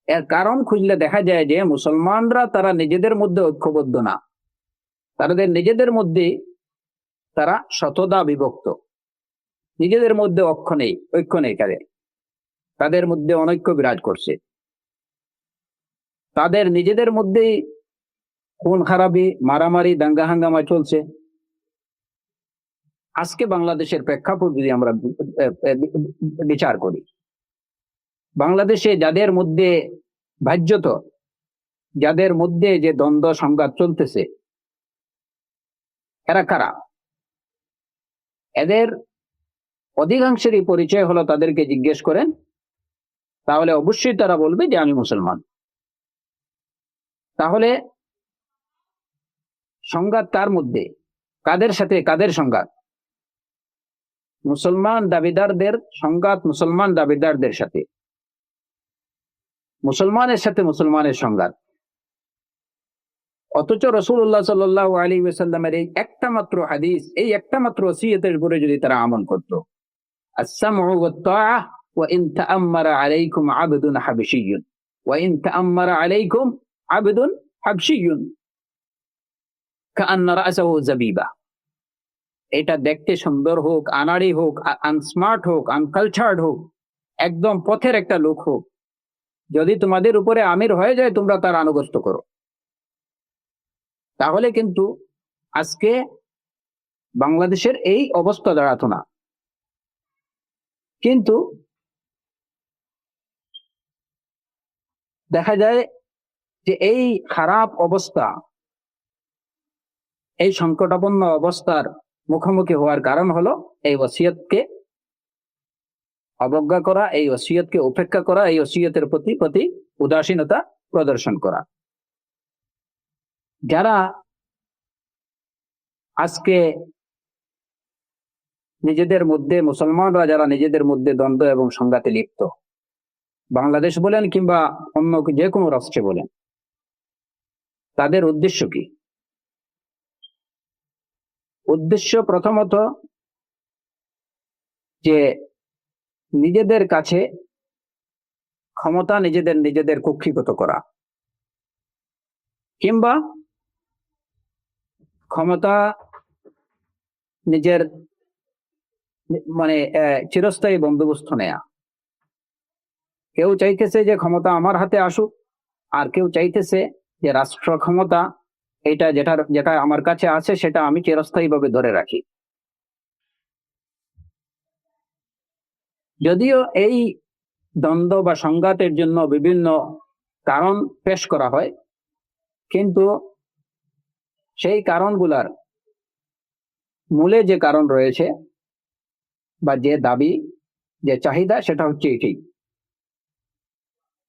এর কারণ খুঁজলে দেখা যায় যে মুসলমানরা তারা নিজেদের মধ্যে ঐক্যবদ্ধ না, তাদের নিজেদের মধ্যে তারা শতদা বিভক্ত, নিজেদের মধ্যে ঐক্য নেই, তাদের মধ্যে অনৈক্য বিরাজ করছে, তাদের নিজেদের মধ্যেই খুন খারাপি, মারামারি, দাঙ্গা হাঙ্গামা চলছে। আজকে বাংলাদেশের প্রেক্ষাপট যদি আমরা বিচার করি, বাংলাদেশে যাদের মধ্যে বাহ্যত, যাদের মধ্যে যে দ্বন্দ্ব সংঘাত চলতেছে, এরা কারা? এদের অধিকাংশেরই পরিচয় হলো, তাদেরকে জিজ্ঞেস করেন তাহলে অবশ্যই তারা বলবে যে আমি মুসলমান। তাহলে সংঘাত কার মধ্যে? কাদের সাথে কাদের সংঘাত? মুসলমান দাবিদারদের সংঘাত মুসলমান দাবিদারদের সাথে, মুসলমানের সাথে মুসলমানের সংঘাত। অথচ রাসূলুল্লাহ সাল্লাল্লাহু আলাইহি ওয়াসাল্লামের এই একটা মাত্র হাদিস, এই একটা মাত্র ওসিয়তের উপরে যদি তারা আমল করত, আস-সামউ ওয়াত-তাআ ওয়া ইন তাআম্মারা আলাইকুম আবদুন হাবশিয়্যুন ওয়া ইন তাআম্মারা আলাইকুম আবদুন হাবশিয়্যুন কাআন্না রা'সাহু যাবিবা। এটা দেখতে সুন্দর হোক, আনাড়ি হোক, আনস্মার্ট হোক, আনকালচার্ড হোক, একদম পথের একটা লোক হোক, যদি তোমাদের উপরে আমির হয়ে যায় তোমরা তার আনুগত্য করো। তাহলে কিন্তু আজকে বাংলাদেশের এই অবস্থা দাঁড়াতো না। কিন্তু দেখা যায় যে এই খারাপ অবস্থা, এই সংকটাপন্ন অবস্থার মুখোমুখি হওয়ার কারণ হলো এই ওসিয়তকে অবজ্ঞা করা, এই ওসিয়তকে উপেক্ষা করা, এই ওসিয়তের প্রতি উদাসীনতা প্রদর্শন করা। যারা আজকে নিজেদের মধ্যে, মুসলমানরা যারা নিজেদের মধ্যে দ্বন্দ্ব এবং সংঘাতে লিপ্ত, বাংলাদেশ বলেন কিংবা অন্য যে কোনো রাষ্ট্রে বলেন, তাদের উদ্দেশ্য কি? উদ্দেশ্য প্রথমত যে নিজেদের কাছে ক্ষমতা নিজেদের কক্ষিগত করা, কিংবা ক্ষমতা নিজের চিরস্থায়ী বন্দোবস্ত নেয়া। কেউ চাইতেছে যে ক্ষমতা আমার হাতে আসুক, আর কেউ চাইতেছে যে রাষ্ট্র ক্ষমতা এটা যেটা আমার কাছে আছে সেটা আমি চিরস্থায়ীভাবে ধরে রাখি। যদিও এই দ্বন্দ্ব বা সংঘাতের জন্য বিভিন্ন কারণ পেশ করা হয়, কিন্তু সেই কারণগুলার মূলে যে কারণ রয়েছে বা যে দাবি, যে চাহিদা, সেটা হচ্ছে এটাই।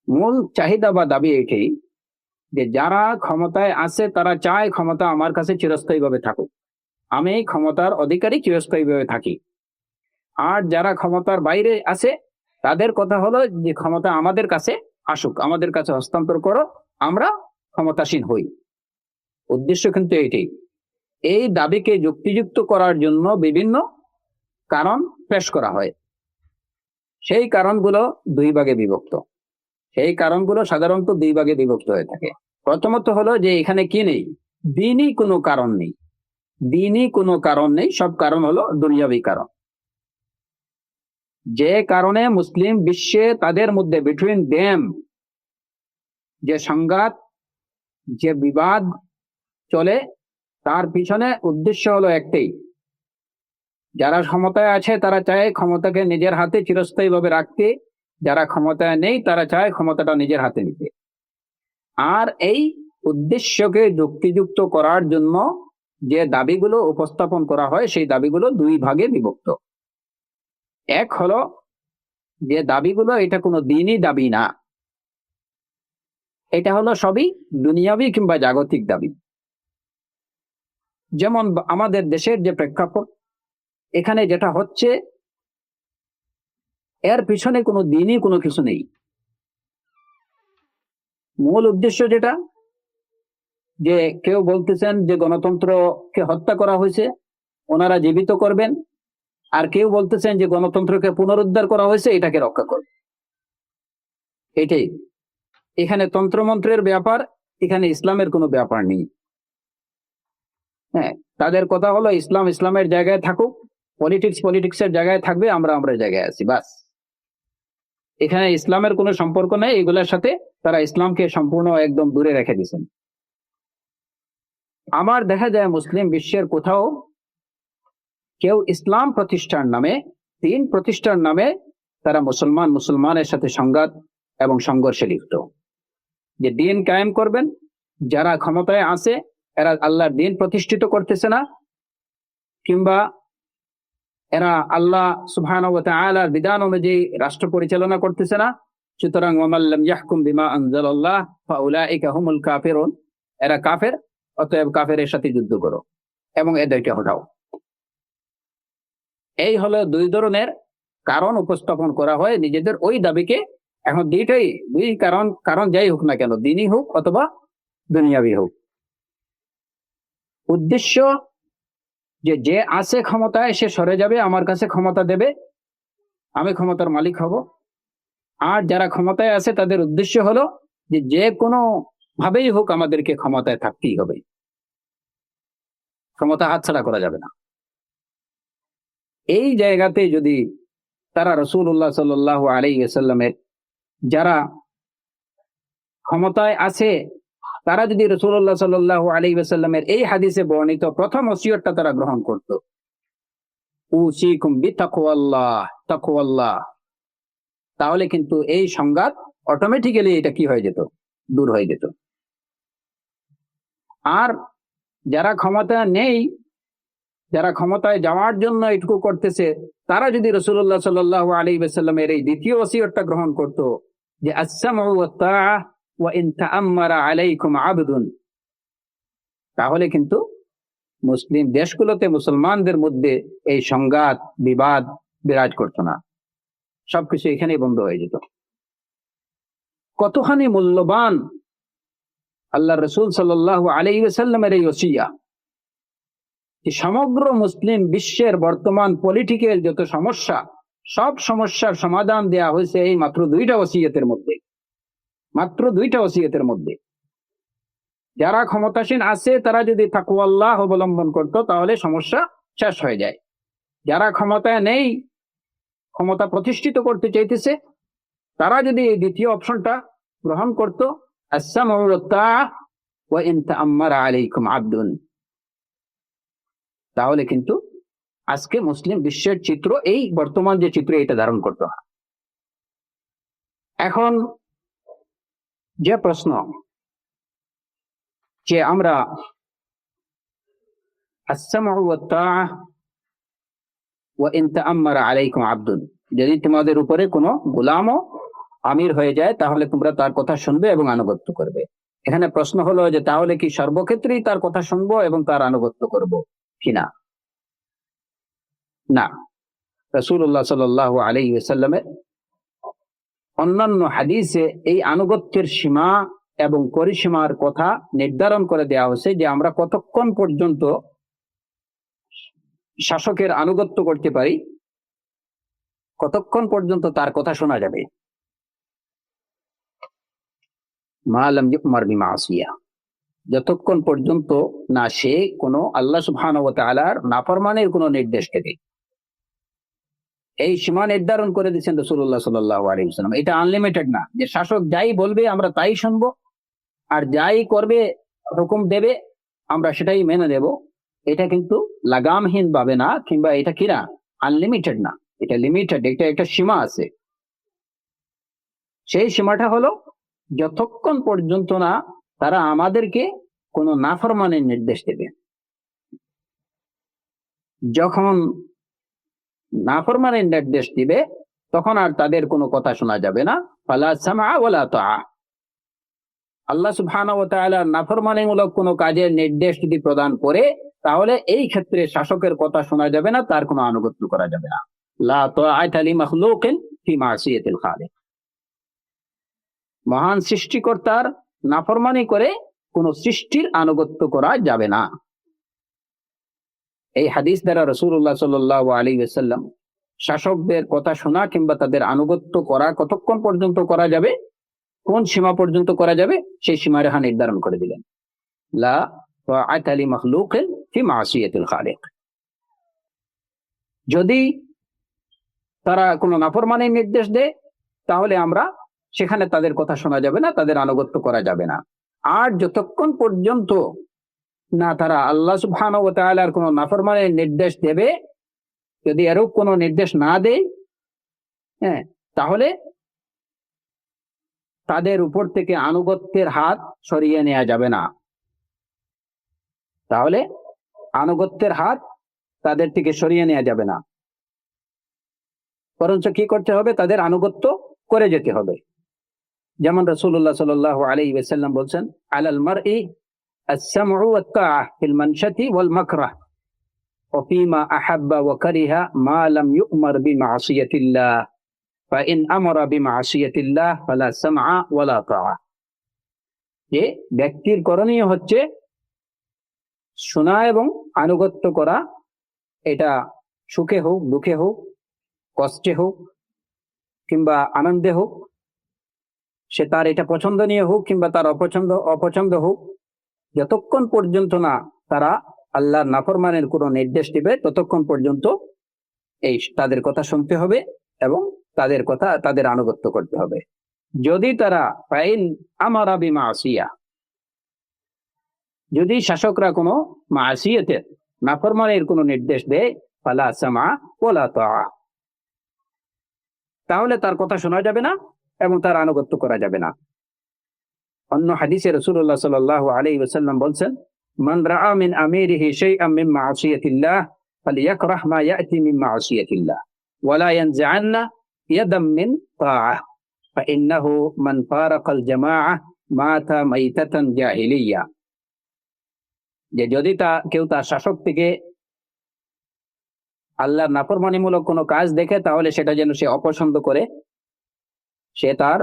মূল চাহিদা বা দাবি এটাই যে যারা ক্ষমতায় আছে তারা চায় ক্ষমতা আমার কাছে চিরস্থায়ীভাবে থাকুক, আমি ক্ষমতার অধিকারী চিরস্থায়ীভাবে থাকি। আর যারা ক্ষমতার বাইরে আছে তাদের কথা হলো যে ক্ষমতা আমাদের কাছে আসুক, আমাদের কাছে হস্তান্তর করো, আমরা ক্ষমতাসীন হই। উদ্দেশ্য কিন্তু এটাই। এই দাবিকে যুক্তিযুক্ত করার জন্য বিভিন্ন কারণ পেশ করা হয়। সেই কারণগুলো দুই ভাগে বিভক্ত। সেই কারণগুলো সাধারণত দুই ভাগে বিভক্ত হয়ে থাকে। প্রথমত হলো যে এখানে কি নেই, দিনই কোনো কারণ নেই। দিনই কোনো কারণ নেই, সব কারণ হলো দুনিয়াবী কারণ। যে কারণে মুসলিম বিশ্বে তাদের মধ্যে বিটুইন দেম যে সংঘাত, যে বিবাদ চলে, তার পিছনে উদ্দেশ্য হলো একটাই। যারা ক্ষমতায় আছে তারা চায় ক্ষমতাকে নিজের হাতে চিরস্থায়ীভাবে রাখতে, যারা ক্ষমতায় নেই তারা চায় ক্ষমতাটা নিজের হাতে নিতে। আর এই উদ্দেশ্যকে যুক্তিযুক্ত করার জন্য যে দাবিগুলো উপস্থাপন করা হয় সেই দাবিগুলো দুই ভাগে বিভক্ত। এক হলো যে দাবিগুলো এটা কোনো দিনই দাবি না, এটা হলো সবই দুনিয়াবি কিংবা জাগতিক দাবি। যেমন আমাদের দেশের যে প্রেক্ষাপট, এখানে যেটা হচ্ছে এর পিছনে কোনো দিনই কোনো কিছু নেই। মূল উদ্দেশ্য যেটা, যে কেউ বলতেছেন যে গণতন্ত্রকে হত্যা করা হয়েছে, ওনারা জীবিত করবেন। আর কেউ বলতেছেন যে গণতন্ত্রকে পুনরুদ্ধার করা হয়েছে, এটাকে রক্ষা করবে। এটাই এখানে তন্ত্রমন্ত্রের ব্যাপার, এখানে ইসলামের কোনো ব্যাপার নেই। হ্যাঁ, তাদের কথা হলো ইসলাম ইসলামের জায়গায় থাকুক, পলিটিক্স পলিটিক্সের জায়গায় থাকবে, আমরা আমরা জায়গায় আছি, বাস। এখানে ইসলামের কোনো সম্পর্ক নেই এগুলোর সাথে। তারা ইসলামকে সম্পূর্ণ একদম দূরে রেখে দিয়েছেন। আমার দেখা যায় মুসলিম বিশ্বের কোথাও কেউ ইসলাম প্রতিষ্ঠার নামে, দিন প্রতিষ্ঠার নামে তারা মুসলমানের সাথে সংঘাত এবং সংঘর্ষে লিপ্ত। যে দিন কায়েম করবেন, যারা ক্ষমতায় আছে এরা আল্লাহর দিন প্রতিষ্ঠিত করতেছে না, কিংবা এরা আল্লাহ সুবহানাহু ওয়া তাআলার বিধান অনুযায়ী রাষ্ট্র পরিচালনা করতেছে না। সুতরাং ওয়ামান লাম ইয়াহকুম বিমা আনজালাল্লাহ ফাউলাইকা হুমুল কাফিরুন, এরা কাফের, অতএব কাফেরের সাথে যুদ্ধ করো এবং এদেরকে হটাও। এই হলো দুই ধরনের কারণ উপস্থাপন করা হয় নিজেদের ওই দাবিকে। এখন দুই কারণ যাই হোক না কেন, দিনই হোক অথবা দুনিয়াবি হোক, উদ্দেশ্য যে আছে ক্ষমতায় সে সরে যাবে, আমার কাছে ক্ষমতা দেবে, আমি ক্ষমতার মালিক হব। আর যারা ক্ষমতায় আছে তাদের উদ্দেশ্য হলো যে কোনো ভাবেই হোক আমাদেরকে ক্ষমতায় থাকতেই হবে, ক্ষমতা হাতছাড়া করা যাবে না। এই জায়গাতে যদি তারা রাসূলুল্লাহ সাল্লাল্লাহু আলাইহি ওয়াসাল্লামের যারা ক্ষমতায় আছে তারা যদি রাসূলুল্লাহ সাল্লাল্লাহু আলাইহি ওয়াসাল্লামের এই হাদিসে বর্ণিত প্রথম ওসিয়তটা তারা গ্রহণ করত, উসিকুম বিতাকওয়াল্লাহ, তাকওয়াল্লাহ, তাহলে কিন্তু এই সংঘাত অটোমেটিক্যালি এটা কি হয়ে যেত, দূর হয়ে যেত। আর যারা ক্ষমতা নেই, যারা ক্ষমতায় যাওয়ার জন্য এটুকু করতেছে, তারা যদি রাসূলুল্লাহ সাল্লাল্লাহু আলাইহি ওয়াসাল্লামের এই দ্বিতীয় ওসিয়তটা গ্রহণ করত, যে আসসামউ ওয়াত তাআ ওয়া ইন তাআম্মারা আলাইকুম আবদুন, তাহলে কিন্তু মুসলিম দেশগুলোতে মুসলমানদের মধ্যে এই সংঘাত বিবাদ বিরাজ করতো না, সবকিছু এখানেই বন্ধ হয়ে যেত। কতখানি মূল্যবান আল্লাহ রাসূল সাল্লাল্লাহু আলাইহি ওয়াসাল্লামের এই ওসিয়া, যে সমগ্র মুসলিম বিশ্বের বর্তমান পলিটিক্যাল যত সমস্যা, সব সমস্যার সমাধান দেয়া হয়েছে এই মাত্র দুইটা ওসিয়তের মধ্যে, মাত্র দুইটা ওসিয়তের মধ্যে। যারা ক্ষমতাসীন আছে তারা যদি তাকওয়াল্লাহ অবলম্বন করত তাহলে সমস্যা শেষ হয়ে যায়। যারা ক্ষমতায় নেই, ক্ষমতা প্রতিষ্ঠিত করতে চাইতেছে, তারা যদি এই দ্বিতীয় অপশনটা গ্রহণ করত, আসসামউ ওয়াত তাআ ওয়া ইন তাআম্মারা আলাইকুম আবদুন, তাহলে কিন্তু আজকে মুসলিম বিশ্বের চিত্র, এই বর্তমান যে চিত্র, এটা ধারণ করতে হয়। এখন যে প্রশ্ন, যে আমরা আসসামউ ওয়াত তাআ ওয়া ইন তাআম্মারা আলাইকুম আবদুন, যদি তোমাদের উপরে কোনো গোলামও আমির হয়ে যায় তাহলে তোমরা তার কথা শুনবে এবং আনুগত্য করবে। এখানে প্রশ্ন হলো যে তাহলে কি সর্বক্ষেত্রেই তার কথা শুনবো এবং তার আনুগত্য করব কিনা? না, রাসূলুল্লাহ সাল্লাল্লাহু আলাইহি ওয়াসাল্লামের অন্যান্য হাদিসে এই আনুগত্যের সীমা এবং পরিসীমার কথা নির্ধারণ করে দেওয়া হয়েছে যে আমরা কতক্ষণ পর্যন্ত শাসকের আনুগত্য করতে পারি, কতক্ষণ পর্যন্ত তার কথা শোনা যাবে। মা লাম ইউমার বিমাসিয়া, যতক্ষণ পর্যন্ত না সে কোনো আল্লাহ সুবহানাহু ওয়া তাআলার নাফরমানের কোনো নির্দেশ দেবে। এই সীমা নির্ধারণ করে দিয়েছেন রাসূলুল্লাহ সাল্লাল্লাহু আলাইহি ওয়াসাল্লাম। এটা আনলিমিটেড না যে শাসক যাই বলবে আমরা তাই শুনবো, আর যাই করবে হুকুম দেবে আমরা সেটাই মেনে দেব। এটা কিন্তু লাগামহীন ভাবে না, কিংবা এটা কিনা আনলিমিটেড না, এটা লিমিটেড, এটা একটা সীমা আছে। সেই সীমাটা হলো যতক্ষণ পর্যন্ত না তারা আমাদেরকে কোনো নাফরমানের নির্দেশ দেবে। যখন নাফরমানের নির্দেশ দিবে তখন আর তাদের কোনো কথা শোনা যাবে না। ফালা সামআ ওয়ালা তাআ। আল্লাহ সুবহানাহু ওয়া তাআলার নাফরমানিমূলক কোনো কাজের নির্দেশ যদি প্রদান করে তাহলে এই ক্ষেত্রে শাসকের কথা শোনা যাবে না, তার কোনো আনুগত্য করা যাবে না। লা তাআতা লি মাখলুকিন ফি মাসিয়াতিল খালিক। মহান সৃষ্টিকর্তার নাফরমানি করে কোন সৃষ্টির আনুগত্য করা যাবে না। এই হাদিস দ্বারা রাসূলুল্লাহ সাল্লাল্লাহু আলাইহি ওয়াসাল্লাম শাসকদের কথা শোনা কিংবা তাদের আনুগত্য করা কতক্ষণ পর্যন্ত করা যাবে, কোন সীমা পর্যন্ত করা যাবে, সেই সীমারেখা নির্ধারণ করে দিলেন। লা তাআতা লি মাখলুকিন ফি মাসিয়াতিল খালিক। যদি তারা কোনো নাফরমানির নির্দেশ দেয় তাহলে আমরা সেখানে তাদের কথা শোনা যাবে না, তাদের আনুগত্য করা যাবে না। আর যতক্ষণ পর্যন্ত না তারা আল্লাহ সুবহানাহু ওয়া তাআলার কোনো নাফরমানির নির্দেশ দেবে, যদি এরূপ কোনো নির্দেশ না দেয়, তাহলে তাদের উপর থেকে আনুগত্যের হাত সরিয়ে নেওয়া যাবে না। তাহলে আনুগত্যের হাত তাদের থেকে সরিয়ে নেওয়া যাবে না, বরঞ্চ কি করতে হবে, তাদের আনুগত্য করে যেতে হবে। যেমন রাসূলুল্লাহ সাল্লাল্লাহু আলাইহি ওয়াসাল্লাম বলছেন, আলাল মারই আস-সামউ ওয়াত তাআহ ফিল মানশাতি ওয়াল মাকরাহ ওয়া ফীমা আহাব্বা ওয়া কারিহা মা লাম ইউমার বিমাসিয়াতিল্লাহ ফা ইন আমারা বিমাসিয়াতিল্লাহ ফালা সামআ ওয়ালা তাআহ। যে ব্যক্তির করণীয় হচ্ছে শোনা এবং আনুগত্য করা, এটা সুখে হোক, দুঃখে হোক, কষ্টে হোক কিংবা আনন্দে হোক, সে তার এটা পছন্দনীয় হোক কিংবা তার অপছন্দ হোক, যতক্ষণ পর্যন্ত না তারা আল্লাহর নাফরমানের কোনো নির্দেশ দিবে ততক্ষণ পর্যন্ত এই তাদের কথা শুনতে হবে এবং তাদের কথা, তাদের আনুগত্য করতে হবে। যদি তারা ফাইন আমারা বিমাসিয়া, যদি শাসকরা কোনো মাসিয়াতের নাফরমানের কোনো নির্দেশ দেয়, ফালা সামা ওয়ালা তাআ, তাহলে তার কথা শোনা যাবে না এবং তার আনুগত্য করা যাবে না। অন্য হাদিসে রাসূলুল্লাহ সাল্লাল্লাহু আলাইহি ওয়াসাল্লাম বলছেন, মান রাআ মিন আমিরিহি শাইআন মিন মাসিয়াতিল্লাহ ফালিয়াকরাহ মা ইয়াতি মিন মাসিয়াতিল্লাহ ওয়া লা ইয়ানজাআন্না ইয়াদাম মিন তাআহ ফাইন্নাহু মান ফারাকাল জামাআহ মাতা মাইতাতান জাহিলিয়া। যে যদি কেউ তার শাসক থেকে আল্লাহর নাফরমানিমূলক কোনো কাজ দেখে তাহলে সেটা যেন সে অপছন্দ করে, সে তার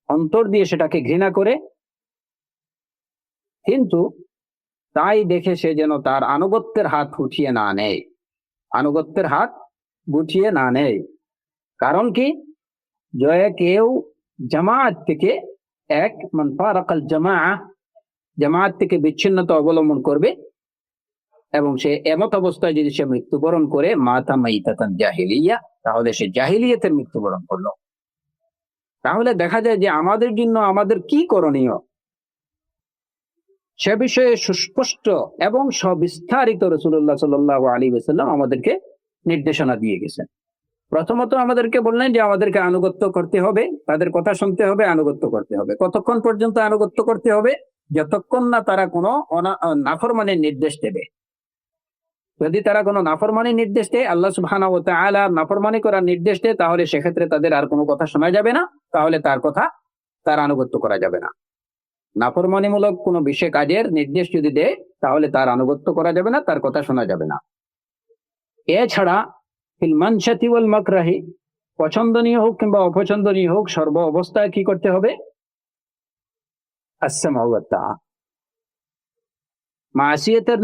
অন্তর দিয়ে সেটাকে ঘৃণা করে, কিন্তু তাই দেখে সে যেন তার আনুগত্যের হাত উঠিয়ে না নেয়, আনুগত্যের হাত গুটিয়ে না নেয়। কারণ কি, যে কেউ জামাত থেকে মান ফারাকাল জামাত থেকে বিচ্ছিন্নতা অবলম্বন করবে এবং সে এমত অবস্থায় যদি সে মৃত্যুবরণ করে, মাতা মাইতাতান জাহিলিয়া, তাহলে সে জাহিলিয়াতের মৃত্যুবরণ করলো। তাহলে দেখা যায় যে আমাদের জন্য আমাদের কি করণীয় সে বিষয়ে সুস্পষ্ট এবং সবিস্তারিত রাসূলুল্লাহ সাল্লাল্লাহু আলাইহি ওয়াসাল্লাম আমাদেরকে নির্দেশনা দিয়ে গেছেন। প্রথমত আমাদেরকে বললেন যে আমাদেরকে আনুগত্য করতে হবে, তাদের কথা শুনতে হবে, আনুগত্য করতে হবে। কতক্ষণ পর্যন্ত আনুগত্য করতে হবে? যতক্ষণ না তারা কোনো নাফরমানির নির্দেশ দেবে। যদি তারা কোনো নাফরমানির নির্দেশ দেয়, আল্লাহ সুবহানাহু ওয়া তাআলা নাফরমানি করার নির্দেশ দেয়, তাহলে সেক্ষেত্রে তাদের আর কোনো কথা শোনা যাবে না, তাহলে তার আনুগত্য করা যাবে না। নাফরমানিমূলক কোনো বিশেষ কাজের নির্দেশ যদি দেয় তাহলে তার আনুগত্য করা যাবে না, তার কথা শোনা যাবে না। এছাড়া ফিল মানশাতি ওয়াল মাকরাহি, পছন্দনীয় হোক কিংবা অপছন্দনীয় হোক, সর্ব অবস্থায় কি করতে হবে? আসসামা ওয়া তাআ। মাসিয়াতের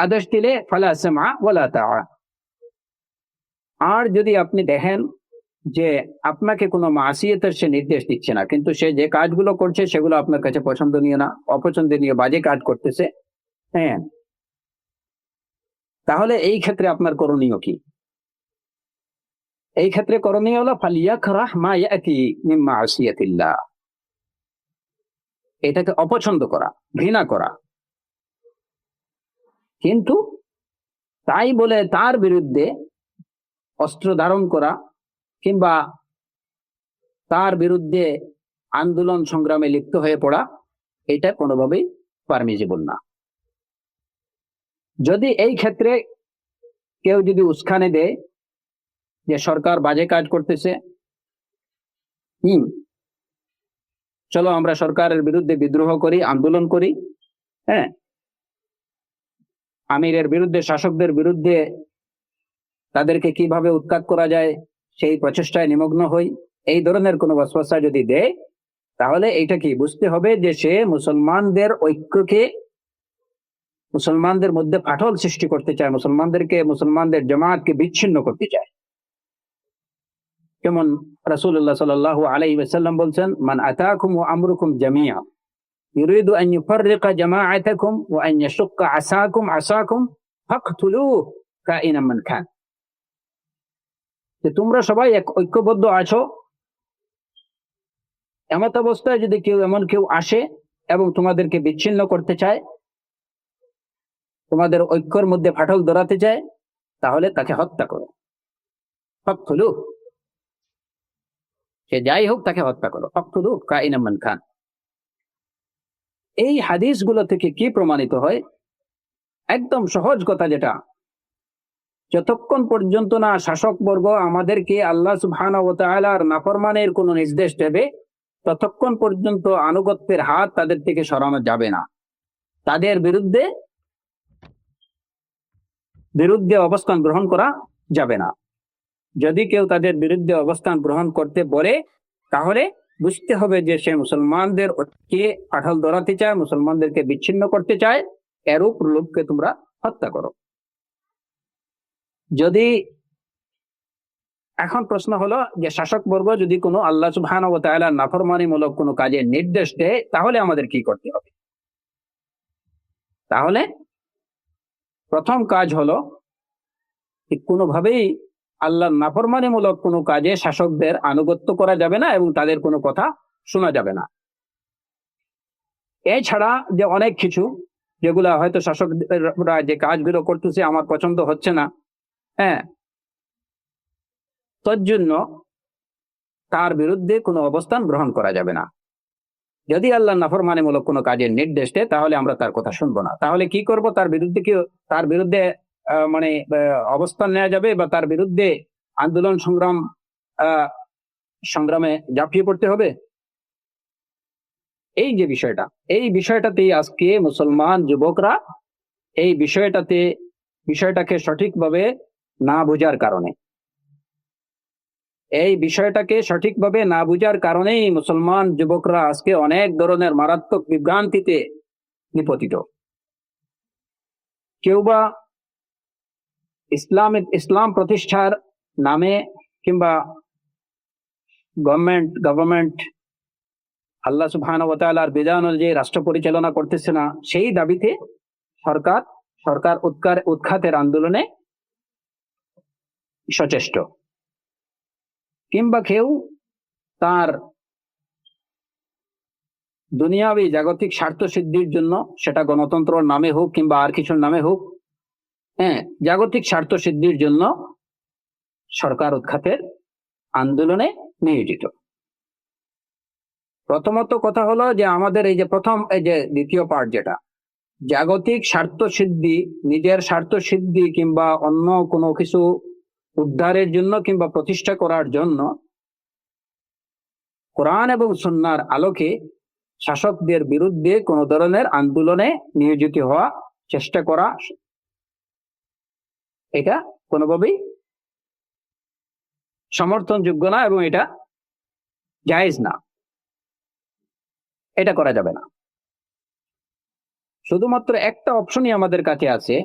আদেশ দিলে ফালা সামা ওয়ালা তাআ। আর যদি আপনি দেখেন যে আপনাকে কোনো মাসিয়াতের সে নির্দেশ দিচ্ছে না, কিন্তু সে যে কাজগুলো করছে সেগুলো আপনার কাছে পছন্দনীয় না, অপছন্দনীয়, বাজে কাজ করতেছে, হ্যাঁ, তাহলে এই ক্ষেত্রে আপনার করণীয় কি? এই ক্ষেত্রে করণীয় হলো ফালিয়াকরাহ মা ইয়াতি মিন মাসিয়াতিল্লাহ, এটাকে অপছন্দ করা, ঘৃণা করা। কিন্তু তাই বলে তার বিরুদ্ধে অস্ত্র ধারণ করা কিংবা তার বিরুদ্ধে আন্দোলন সংগ্রামে লিপ্ত হয়ে পড়া, এটা কোনোভাবেই পারমিজিবল না। যদি এই ক্ষেত্রে কেউ যদি উস্কানি দেয় যে সরকার বাজে কাজ করতেছে, চলো আমরা সরকারের বিরুদ্ধে বিদ্রোহ করি, আন্দোলন করি, হ্যাঁ, আমিরের বিরুদ্ধে, শাসকদের বিরুদ্ধে তাদেরকে কিভাবে উৎখাত করা যায় সেই প্রচেষ্টায় নিমগ্ন হই, এই ধরনের কোনো ওয়াসওয়াসা যদি দেয়, তাহলে এইটা কি বুঝতে হবে যে সে মুসলমানদের ঐক্যকে, মুসলমানদের মধ্যে ফাটল সৃষ্টি করতে চায়, মুসলমানদের জামাতকে বিচ্ছিন্ন করতে চায়। যেমন রাসূলুল্লাহ সাল্লাল্লাহু আলাইহি ওয়াসাল্লাম বলছেন, মান আতাকুম ওয়া আমরুকুম জামিআ ইউরিদু আন ইউফাররিকা জামাআতাকুম ওয়া আন ইয়াশুক্কা আসাকুম ফাকতুলুহু কাইনাম মান খান। যে তোমরা সবাই এক ঐক্যবদ্ধ আছো, এমত অবস্থায় যদি এমন কেউ আসে এবং তোমাদেরকে বিচ্ছিন্ন করতে চায়, তোমাদের ঐক্যের মধ্যে ফাটল ধরাতে চায়, তাহলে তাকে হত্যা করো। ফাকতুলুহু, সে যাই হোক তাকে হত্যা করো। ফাকতুলুহু কাইনাম মান খান। এই হাদিসগুলো থেকে কি প্রমাণিত হয়? একদম সহজ কথা, যেটা যতক্ষণ পর্যন্ত না শাসকবর্গ আমাদেরকে আল্লাহ সুবহানাহু ওয়া তাআলার নাফরমানের কোনো নির্দেশ দেবে, ততক্ষণ পর্যন্ত আনুগত্যের হাত তাদের থেকে সরানো যাবে না। তাদের বিরুদ্ধে অবস্থান গ্রহণ করা যাবে না। যদি কেউ তাদের বিরুদ্ধে অবস্থান গ্রহণ করতে বলে, তাহলে বুঝতে হবে যে সে মুসলমানদের কে ফাটল ধরাতে চায়, মুসলমানদেরকে বিচ্ছিন্ন করতে চায়, এরূপ লোককে তোমরা হত্যা করো। যদি এখন প্রশ্ন হলো যে শাসকবর্গ যদি কোনো আল্লাহ সুবহানাহু ওয়া তাআলার নাফরমানিমূলক কোনো কাজের নির্দেশ দেয়, তাহলে আমাদের কি করতে হবে? তাহলে প্রথম কাজ হলো কোনোভাবেই আল্লাহর নাফরমানিমূলক কোনো কাজে শাসকদের আনুগত্য করা যাবে না এবং তাদের কোনো কথা শোনা যাবে না। এছাড়া যে অনেক কিছু যেগুলা হয়তো শাসকরা যে কাজগুলো করতেছে আমার পছন্দ হচ্ছে না, হ্যাঁ, তোর জন্য তার বিরুদ্ধে কোনো অবস্থান গ্রহণ করা যাবে না। যদি আল্লাহ নাফরমানিমূলক কোনো কাজের নির্দেশ দেয়, তাহলে আমরা তার কথা শুনবো না। তাহলে কি করব? তার বিরুদ্ধে অবস্থান নেওয়া যাবে বা তার বিরুদ্ধে আন্দোলন সংগ্রামে ঝাঁপিয়ে পড়তে হবে। এই যে এই বিষয়টাতেই আজকে মুসলমান যুবকরা এই বিষয়টাকে সঠিকভাবে না বোঝার কারণেই মুসলমান যুবকরা আজকে অনেক ধরনের মারাত্মক বিভ্রান্তিতে নিপতিত। কেউ বা ইসলাম প্রতিষ্ঠার নামে কিংবা গভর্নমেন্ট আল্লাহ সুবহানাহু ওয়া তাআলার বিধান অনুযায়ী রাষ্ট্র পরিচালনা করতেছে না, সেই দাবিতে সরকার উৎখাতের আন্দোলনে সচেষ্ট। কিংবা কেউ তার দুনিয়াবি জাগতিক স্বার্থ সিদ্ধির জন্য, সেটা গণতন্ত্রের নামে হোক কিংবা আর কিছুর নামে হোক, হ্যাঁ, জাগতিক স্বার্থ সিদ্ধির জন্য সরকার উৎখাতের আন্দোলনে নিয়োজিত। প্রথমত কথা হলো যে আমাদের এই যে দ্বিতীয় পার্ট, যেটা জাগতিক স্বার্থ সিদ্ধি, নিজের স্বার্থ সিদ্ধি কিংবা অন্য কোনো কিছু উদ্ধারের জন্য কিংবা প্রতিষ্ঠা করার জন্য কোরআন এবং সুন্নাহর আলোকে শাসকদের বিরুদ্ধে কোন ধরনের আন্দোলনে নিয়োজিত হওয়া, চেষ্টা করা, এটা কোনোভাবেই সমর্থনযোগ্য না এবং এটা জায়েজ না, এটা করা যাবে না। শুধুমাত্র একটা অপশনই আমাদের কাছে আছে,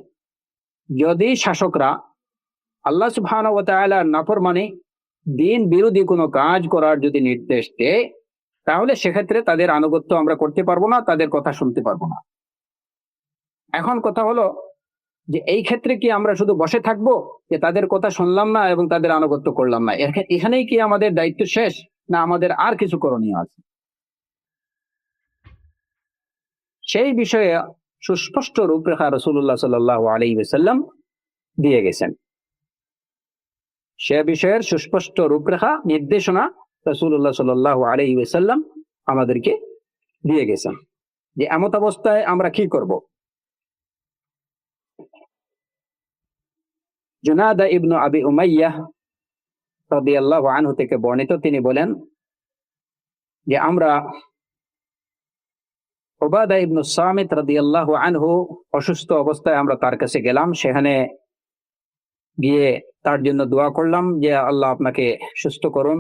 যদি শাসকরা আল্লাহ সুবহানাহু ওয়া তাআলার নাফরমানি, দিন বিরোধী কোনো কাজ করার যদি নির্দেশ দেয়, তাহলে সেক্ষেত্রে তাদের আনুগত্য আমরা করতে পারবো না, তাদের কথা শুনতে পারবো না। এখন কথা হলো যে এই ক্ষেত্রে কি আমরা শুধু বসে থাকবো যে তাদের কথা শুনলাম না এবং তাদের আনুগত্য করলাম না, এখানেই কি আমাদের দায়িত্ব শেষ, না আমাদের আর কিছু করণীয় আছে? সেই বিষয়ে সুস্পষ্ট রূপরেখা রাসূলুল্লাহ সাল্লাল্লাহু আলাইহি ওয়াসাল্লাম দিয়ে গেছেন। সে বিষয়ের সুস্পষ্ট রূপরেখা, নির্দেশনা রাসূলুল্লাহ সাল্লাল্লাহু আলাইহি ওয়াসাল্লাম আমাদেরকে দিয়ে গেছেন যে এমত অবস্থায় আমরা কি করব। জুনাদা ইবনু আবি উমাইয়াহ রাদিয়াল্লাহু আনহু থেকে বর্ণিত, তিনি বলেন যে আমরা উবাদা ইবনু সামিত রাদিয়াল্লাহু আনহু অসুস্থ অবস্থায় আমরা তার কাছে গেলাম, সেখানে গিয়ে তার জন্য দোয়া করলাম যে আল্লাহ আপনাকে সুস্থ করুন।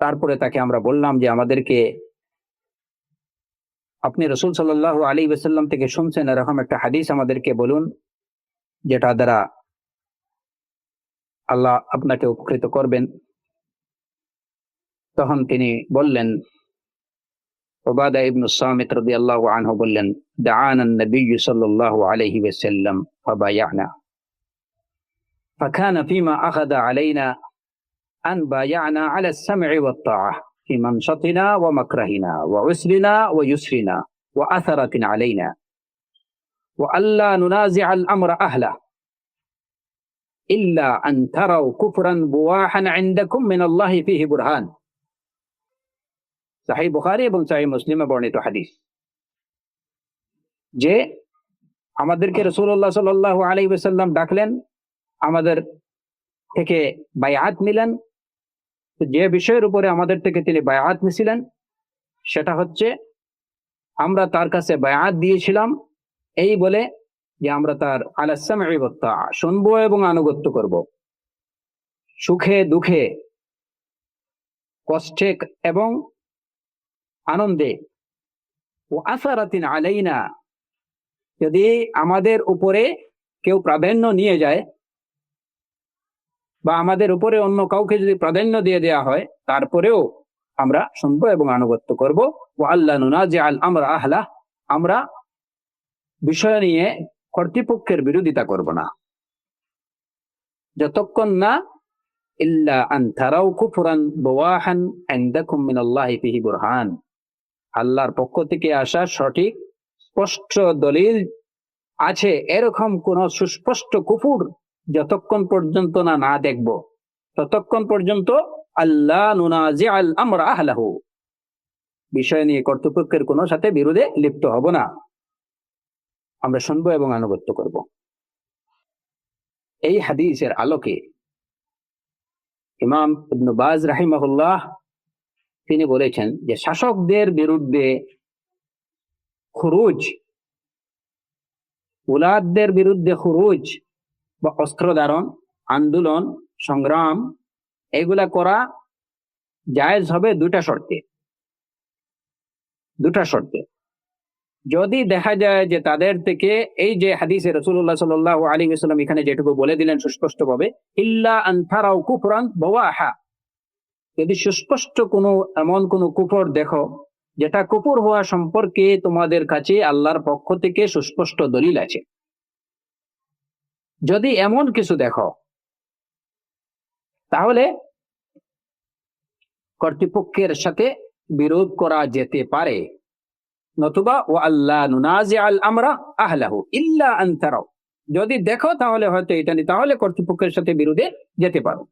তারপরে তাকে আমরা বললাম যে আমাদেরকে আপনি রাসূল সাল্লাল্লাহু আলাইহি ওয়াসাল্লাম থেকে শুনছেন এরকম একটা হাদিস আমাদেরকে বলুন, যেটা দ্বারা আল্লাহ আপনাকে উপকৃত করবেন। তখন তিনি বললেন, উবাদা ইবনু সামিত রাদিয়াল্লাহু আনহু বললেন, দাআনা নবী সাল্লাল্লাহু আলাইহি ওয়াসাল্লাম ফাবায়ানা ফাকানা ফীমা আখাযা আলাইনা আন বায়ানা আলা আস-সাম'i ওয়াত-তাআহ ফী মানশাতিনা ওয়া মাকরাহিনা ওয়া উসরিনা ওয়া ইউসরিনা ওয়া আসারাতিন আলাইনা ওয়া আল্লা নুনাজি'a আল-আমরা আহলা ইল্লা আন তারাউ কুফরান বুওয়াহান ইনদাকুম মিনাল্লাহি ফীহি বুরহান। সহিহ বুখারী এবং সহিহ মুসলিমে বর্ণিত হাদিস, যে আমাদেরকে রাসূলুল্লাহ সাল্লাল্লাহু আলাইহি ওয়াসাল্লাম ডাকলেন, আমাদের থেকে বায়াত নিলেন। যে বিষয়ের উপরে আমাদের থেকে তিনি বায়াত নিয়েছিলেন সেটা হচ্ছে আমরা তার কাছে বায়াত দিয়েছিলাম এই বলে যে আমরা তার আলাস সাম'i ওয়াত তাআ শুনবো এবং আনুগত্য করব, সুখে দুঃখে, কষ্টে এবং আনন্দে, ও আসারাতিন আলাইনা, যদি আমাদের উপরে কেউ প্রাধান্য নিয়ে যায় বা আমাদের উপরে অন্য কাউকে যদি প্রাধান্য দিয়ে দেওয়া হয়, তারপরেও আমরা শুনবো এবং আনুগত্য করব। ও আল্লা নুনাজি আল আমরা আহলা, আমরা বিষয় নিয়ে কর্তৃপক্ষের বিরোধিতা করব না, যতক্ষণ না ইল্লা আন তারাউ কুফরান বুওয়াহান ইনদাকুম মিনাল্লাহি ফীহি বুরহান, আল্লাহর পক্ষ থেকে আসা সঠিক স্পষ্ট দলিল আছে এরকম কোন সুস্পষ্ট কুফর যতক্ষণ পর্যন্ত না দেখব, ততক্ষণ পর্যন্ত আল্লাহ নুনাজি আল আমরা আহলাহু, বিষয় নিয়ে কর্তৃপক্ষের কোনো সাথে বিরোধে লিপ্ত হব না, আমরা শুনবো এবং আনুগত্য করব। এই হাদিসের আলোকে ইমাম ইবনে বাজ রাহিমাহুল্লাহ তিনি বলেছেন যে শাসকদের বিরুদ্ধে খুরুজ, উলাদদের বিরুদ্ধে খুরুজ বা অস্ত্র ধারণ, আন্দোলন, সংগ্রাম এগুলা করা জায়েজ হবে দুটা শর্তে। যদি দেখা যায় যে তাদের থেকে এই যে হাদিসে রাসূলুল্লাহ সাল্লাল্লাহু আলাইহি ওয়াসাল্লাম এখানে যেটুকু বলে দিলেন সুস্পষ্টভাবে, ইল্লা আন তারাউ কুফরান বুওয়াহা, যদি সুস্পষ্ট কোনো এমন কোনো কুফর দেখো যেটা কুফর হওয়া সম্পর্কে তোমাদের কাছে আল্লাহর পক্ষ থেকে সুস্পষ্ট দলিল আছে, যদি এমন কিছু দেখো তাহলে কর্তৃপক্ষের সাথে বিরোধ করা যেতে পারে, নতুবা ও আল্লাহ নুনাজি আল আমরা আহলাহু ইল্লা আন তারাউ, যদি দেখো তাহলে হয়তো এটা নেই, তাহলে কর্তৃপক্ষের সাথে বিরোধে যেতে পারো।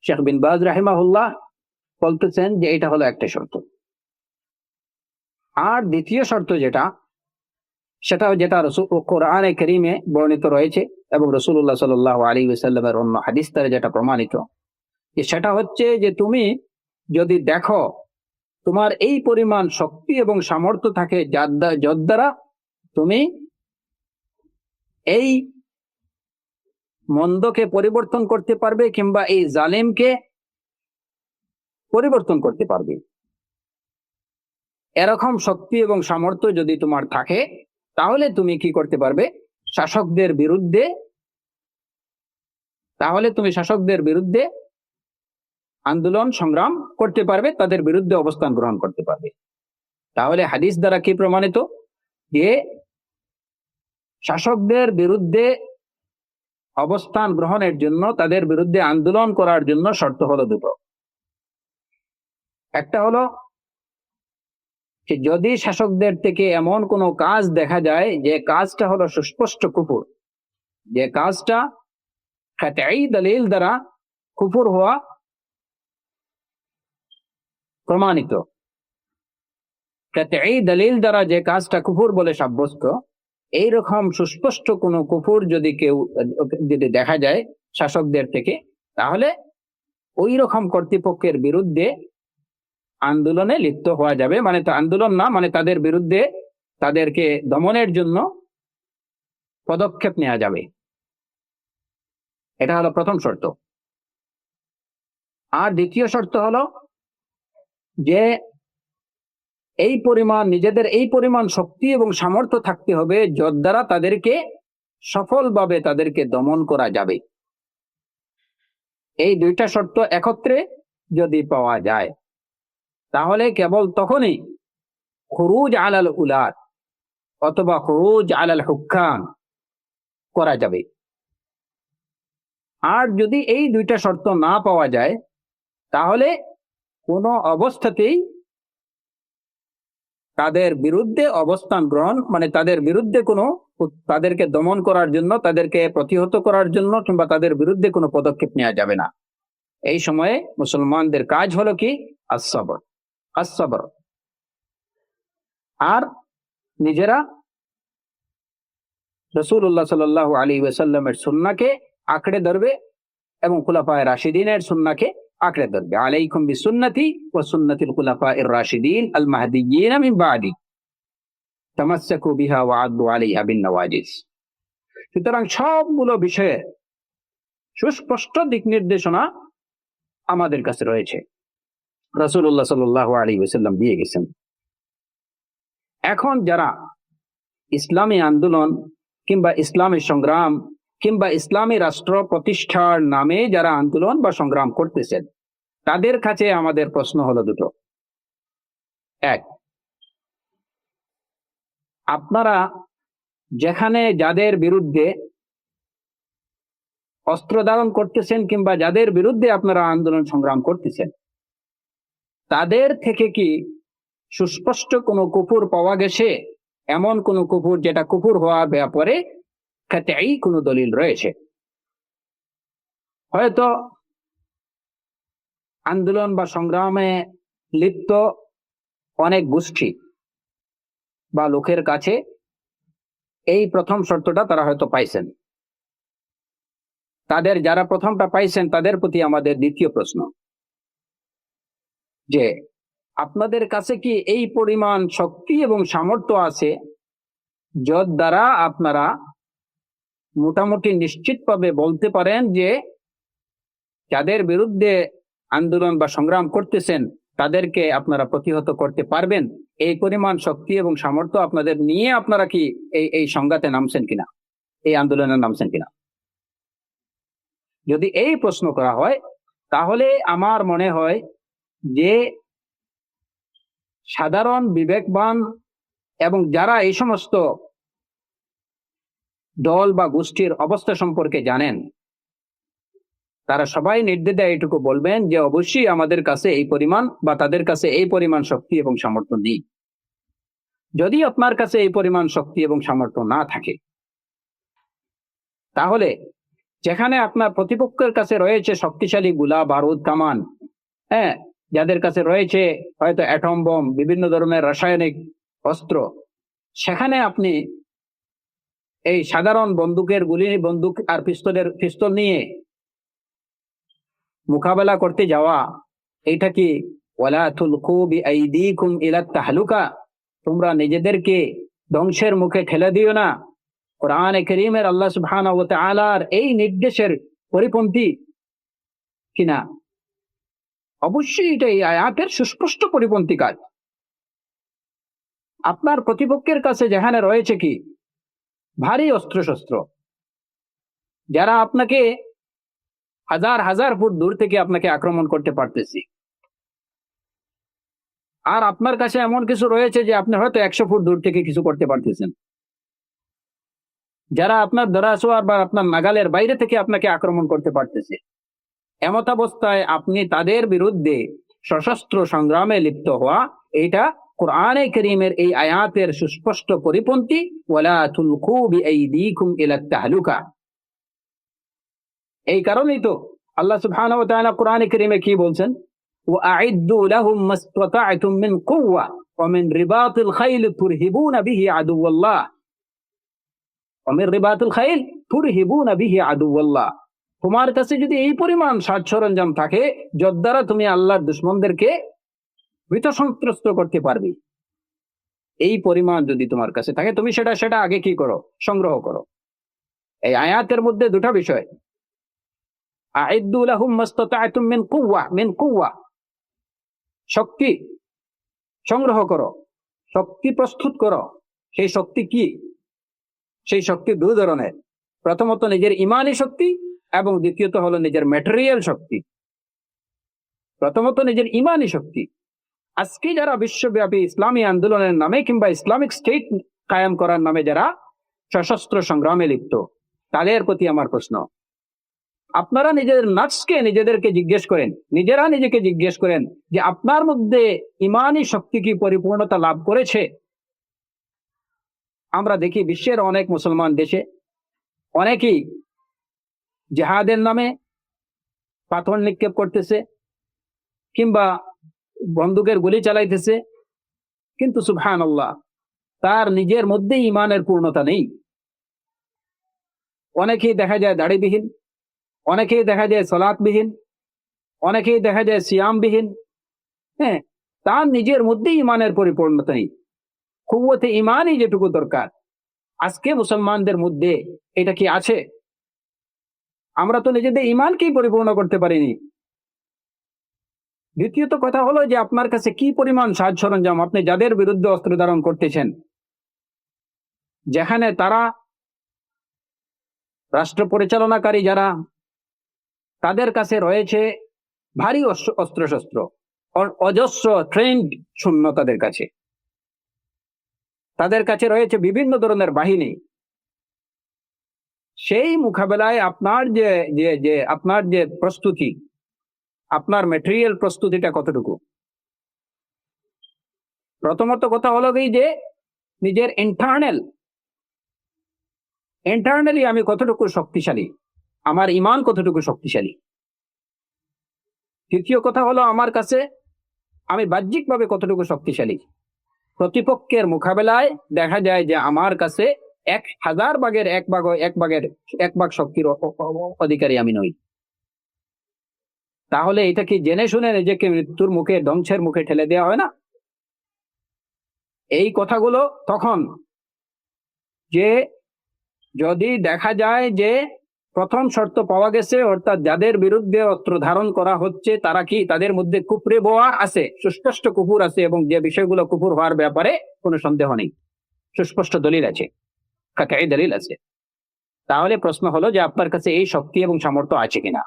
শেখ বিন বাজ রাহিমাহুল্লাহ বলতেছেন যে এটা হলো একটা শর্ত। আর দ্বিতীয় শর্ত সেটা যেটা কোরআনে কারীমে বর্ণিত রয়েছে এবং রাসূলুল্লাহ সাল্লাল্লাহু আলাইহি ওয়াসাল্লামের অন্য হাদিস দ্বারা যেটা প্রমাণিত, যে সেটা হচ্ছে যে তুমি যদি দেখো তোমার এই পরিমাণ শক্তি এবং সামর্থ্য থাকে যার দ্বারা তুমি এই মন্দকে পরিবর্তন করতে পারবে কিংবা এই জালিমকে পরিবর্তন করতে পারবে। এরকম শক্তি এবং সামর্থ্য যদি তোমার থাকে, তাহলে তুমি কি করতে পারবে? শাসকদের বিরুদ্ধে আন্দোলন সংগ্রাম করতে পারবে, তাদের বিরুদ্ধে অবস্থান গ্রহণ করতে পারবে। তাহলে হাদিস দ্বারা কি প্রমাণিত? যে শাসকদের বিরুদ্ধে অবস্থান গ্রহণের জন্য, তাদের বিরুদ্ধে আন্দোলন করার জন্য শর্ত হলো দুটো। একটা হলো যে যদি শাসকদের থেকে এমন কোনো কাজ দেখা যায় যে কাজটা হলো সুস্পষ্ট কুফর, যে কাজটা কাতঈ দলিল দ্বারা কুফর হওয়া প্রমাণিত, কাতঈ দলিল দ্বারা যে কাজটা কুফর বলে সাব্যস্ত, এইরকম সুস্পষ্ট কোনো কুফর যদি দেখা যায় শাসকদের থেকে, তাহলে ওই রকম কর্তৃপক্ষের বিরুদ্ধে আন্দোলনে লিপ্ত হওয়া যাবে। মানে তো আন্দোলন না, মানে তাদের বিরুদ্ধে, তাদেরকে দমনের জন্য পদক্ষেপ নেওয়া যাবে। এটা হলো প্রথম শর্ত। আর দ্বিতীয় শর্ত হলো যে নিজেদের এই পরিমাণ শক্তি এবং সামর্থ্য থাকতে হবে যার দ্বারা তাদেরকে সফলভাবে তাদেরকে দমন করা যাবে। এই দুইটা শর্ত একত্রে যদি পাওয়া যায়, তাহলে কেবল তখনই খুরুজ আলাল উলাত অথবা খুরুজ আলাল হুক্কাম করা যাবে। আর যদি এই দুইটা শর্ত না পাওয়া যায়, তাহলে কোনো অবস্থাতেই তাদের বিরুদ্ধে অবস্থান গ্রহণ, মানে তাদের বিরুদ্ধে তাদেরকে দমন করার জন্য, তাদেরকে প্রতিহত করার জন্য কিংবা তাদের বিরুদ্ধে কোনো পদক্ষেপ নেওয়া যাবে না। এই সময়ে মুসলমানদের কাজ হলো কি? আসসাবর। আর নিজেরা রাসূলুল্লাহ সাল্লাল্লাহু আলাইহি ওয়াসাল্লামের সুন্নাহকে আঁকড়ে ধরবে এবং খুলাফায়ে রাশিদিনের সুন্নাহকে আঁকড়ে ধরবে। আলাইকুম বিসুন্নতি ওয়া সুন্নাতিল খুলাফায়ে রাশিদিন আল মাহদিয়্যিন মিন বাদি তামাসসাকু বিহা ওয়া আদু আলাইহা বিন নওয়াজিস। সুতরাং সবগুলো বিষয়ে সুস্পষ্ট দিক নির্দেশনা আমাদের কাছে রয়েছে, রাসূলুল্লাহ সাল্লাল্লাহু আলাইহি ওয়াসাল্লাম দিয়ে গেছেন। এখন যারা ইসলামী আন্দোলন কিংবা ইসলামী সংগ্রাম কিংবা ইসলামী রাষ্ট্র প্রতিষ্ঠার নামে যারা আন্দোলন বা সংগ্রাম করতেছেন, তাদের কাছে আমাদের প্রশ্ন হলো দুটো। এক, আপনারা যেখানে যাদের বিরুদ্ধে অস্ত্র ধারণ করতেছেন কিংবা যাদের বিরুদ্ধে আপনারা আন্দোলন সংগ্রাম করতেছেন, তাদের থেকে কি সুস্পষ্ট কোনো কুফর পাওয়া গেছে? এমন কোন কুফর যেটা কুফর হওয়ার ব্যাপারে কাতঈ কোনো দলিল রয়েছে? হয়তো আন্দোলন বা সংগ্রামে লিপ্ত অনেক গোষ্ঠী বা লোকের কাছে এই প্রথম শর্তটা তারা হয়তো পাইছেন। যারা প্রথমটা পাইছেন তাদের প্রতি আমাদের দ্বিতীয় প্রশ্ন, যে আপনাদের কাছে কি এই পরিমাণ শক্তি এবং সামর্থ্য আছে যার দ্বারা আপনারা মোটামুটি নিশ্চিতভাবে বলতে পারেন যে যাদের বিরুদ্ধে আন্দোলন বা সংগ্রাম করতেছেন তাদেরকে আপনারা প্রতিহত করতে পারবেন? এই পরিমাণ শক্তি এবং সামর্থ্য আপনাদের নিয়ে আপনারা কি এই সংঘাতে নামছেন কিনা, এই আন্দোলনে নামছেন কিনা? যদি এই প্রশ্ন করা হয়, তাহলে আমার মনে হয় যে সাধারণ বিবেকবান এবং যারা এই সমস্ত দল বা গোষ্ঠীর অবস্থা সম্পর্কে জানেন, তারা সবাই নির্দ্বিধায় এটুকু বলবেন যে অবশ্যই আমাদের কাছে এই পরিমাণ বা তাদের কাছে এই পরিমাণ শক্তি এবং সামর্থ্য নেই। যদি আপনার কাছে এই পরিমাণ শক্তি এবং সামর্থ্য না থাকে, তাহলে যেখানে আপনার প্রতিপক্ষের কাছে রয়েছে শক্তিশালী গোলা বারুদ কামান, যাদের কাছে রয়েছে হয়তো অ্যাটম বোম, বিভিন্ন ধরনের রাসায়নিক অস্ত্র, সেখানে আপনি এই সাধারণ বন্দুক আর পিস্তল নিয়ে মোকাবেলা করতে যাওয়া, এটা কি ওয়ালা তুলকু বিআইদিকুম ইলা তাহলুকা, তোমরা নিজেদেরকে ধ্বংসের মুখে ঠেলে দিও না, কোরআনে কারীমের আল্লাহ সুবহানাহু ওয়া তাআলার এই নির্দেশের পরিপন্থী কিনা? অবশ্যই এটা এই আয়াতের সুস্পষ্ট পরিপন্থী কাজ। আপনার প্রতিপক্ষের কাছে যেখানে রয়েছে কি ভারী অস্ত্রশস্ত্র, যারা আপনাকে হাজার হাজার ফুট দূর থেকে আপনাকে আক্রমণ করতে পারতেছে, আর আপনার কাছে এমন কিছু রয়েছে যে আপনি হয়তো 100 ফুট দূর থেকে কিছু করতে পারতেছেন, যারা আপনার ধরাছোঁয়ার বা আপনার নাগালের বাইরে থেকে আপনাকে আক্রমণ করতে পারতেছে, এমতাবস্থায় আপনি তাদের বিরুদ্ধে সশস্ত্র সংগ্রামে লিপ্ত হওয়া, এটা কোরআনে কারীমের এই আয়াতের সুস্পষ্ট পরিপন্থী। ওয়ালা তুলকু বিআইদিকুম ইলা তাহলুকা। এই কারণেই তো আল্লাহ সুবহানাহু ওয়া তাআলা কোরআনে কারীমে কি বলছেন? ওয়াআইদ্দু লাহুম মাসতাতা'তুম মিন কুওয়া ওয়া মিন রিবাতিল খাইল তুরহিবুনা বিহি আদুওয়াল্লাহ ওয়া মিন রিবাতিল খাইল তুরহিবুনা বিহি আদুওয়াল্লাহ। তোমার কাছে যদি এই পরিমাণ সাজ সরঞ্জাম থাকে, যার দ্বারা তুমি আল্লাহর দুশমনদেরকে ভীত সন্ত্রস্ত করতে পারবে, এই পরিমাণ যদি তোমার কাছে থাকে, তুমি সেটা আগে কি করো? সংগ্রহ করো। এই আয়াতের মধ্যে দুটো বিষয়, আইদ্দু লাহুম মাসতাতা'তুম মিন কুওয়া, শক্তি সংগ্রহ করো, শক্তি প্রস্তুত করো। সেই শক্তি কি? সেই শক্তি দুই ধরনের। প্রথমত নিজের ইমানি শক্তি, এবং দ্বিতীয়ত হলো নিজের ম্যাটেরিয়াল শক্তি। প্রথমত নিজের ইমানি শক্তি। আজকে যারা বিশ্বব্যাপী ইসলামী আন্দোলনের নামে কিংবা ইসলামিক স্টেট কায়েম করার নামে যারা সশস্ত্র সংগ্রামে লিপ্ত, তাদের প্রতি আমার প্রশ্ন, আপনারা নিজেদের নফসকে নিজেদেরকে জিজ্ঞেস করেন, নিজেরা নিজেকে জিজ্ঞেস করেন যে আপনার মধ্যে ইমানি শক্তি কি পরিপূর্ণতা লাভ করেছে? আমরা দেখি বিশ্বের অনেক মুসলমান দেশে অনেকেই জিহাদের নামে পাথর নিক্ষেপ করতেছে কিংবা বন্দুকের গুলি চালাইতেছে, কিন্তু সুবহানাল্লাহ, তার নিজের মধ্যে ইমানের পূর্ণতা নেই। অনেকেই দেখা যায় দাড়িবিহীন, অনেকেই দেখা যায় সালাতবিহীন, অনেকেই দেখা যায় সিয়ামবিহীন। হ্যাঁ, তার নিজের মধ্যে ইমানের পরিপূর্ণতা নেই। কুওয়াতে ইমানই যেটুকু দরকার, আজকে মুসলমানদের মধ্যে এটা কি আছে? আমরা তো নিজেদের ইমানকেই পরিপূর্ণ করতে পারিনি। দ্বিতীয়ত কথা হলো যে আপনার কাছে কি পরিমাণ সাজ সরঞ্জাম, আপনি যাদের বিরুদ্ধে অস্ত্র ধারণ করতেছেন, যেখানে তারা রাষ্ট্র পরিচালনাকারী যারা, তাদের কাছে রয়েছে ভারী অস্ত্রশস্ত্র, অজস্র ট্রেন্ড শূন্য, তাদের কাছে রয়েছে বিভিন্ন ধরনের বাহিনী। সেই মোকাবেলায় আপনার আপনার যে প্রস্তুতি, আপনার ম্যাটেরিয়াল প্রস্তুতিটা কতটুকু? প্রথমত কথা হলো কি যে নিজের ইন্টারনালি আমি কতটুকু শক্তিশালী, আমার ইমান কতটুকু শক্তিশালী। তৃতীয় কথা হলো আমার কাছে আমি বাহ্যিকভাবে কতটুকু শক্তিশালী। প্রতিপক্ষের মোকাবেলায় দেখা যায় যে আমার কাছে 1000 ভাগের এক ভাগ শক্তির অধিকারী আমি নই। তাহলে এটা কি জেনে শুনে নিজেকে মৃত্যুর মুখে, ধ্বংসের মুখে ঠেলে দেওয়া হয় না? এই কথাগুলো তখন যে যদি দেখা যায় যে প্রথম শর্ত পাওয়া গেছে, অর্থাৎ যাদের বিরুদ্ধে অস্ত্র ধারণ করা হচ্ছে তারা কি, তাদের মধ্যে কুফরে বোয়া আছে, সুস্পষ্ট কুফর আছে, এবং যে বিষয়গুলো কুফর হওয়ার ব্যাপারে কোনো সন্দেহ নেই, সুস্পষ্ট দলিল আছে, কাতাই দলিল আছে, তাহলে প্রশ্ন হলো যে আপনার কাছে এই শক্তি এবং সামর্থ্য আছে কিনা।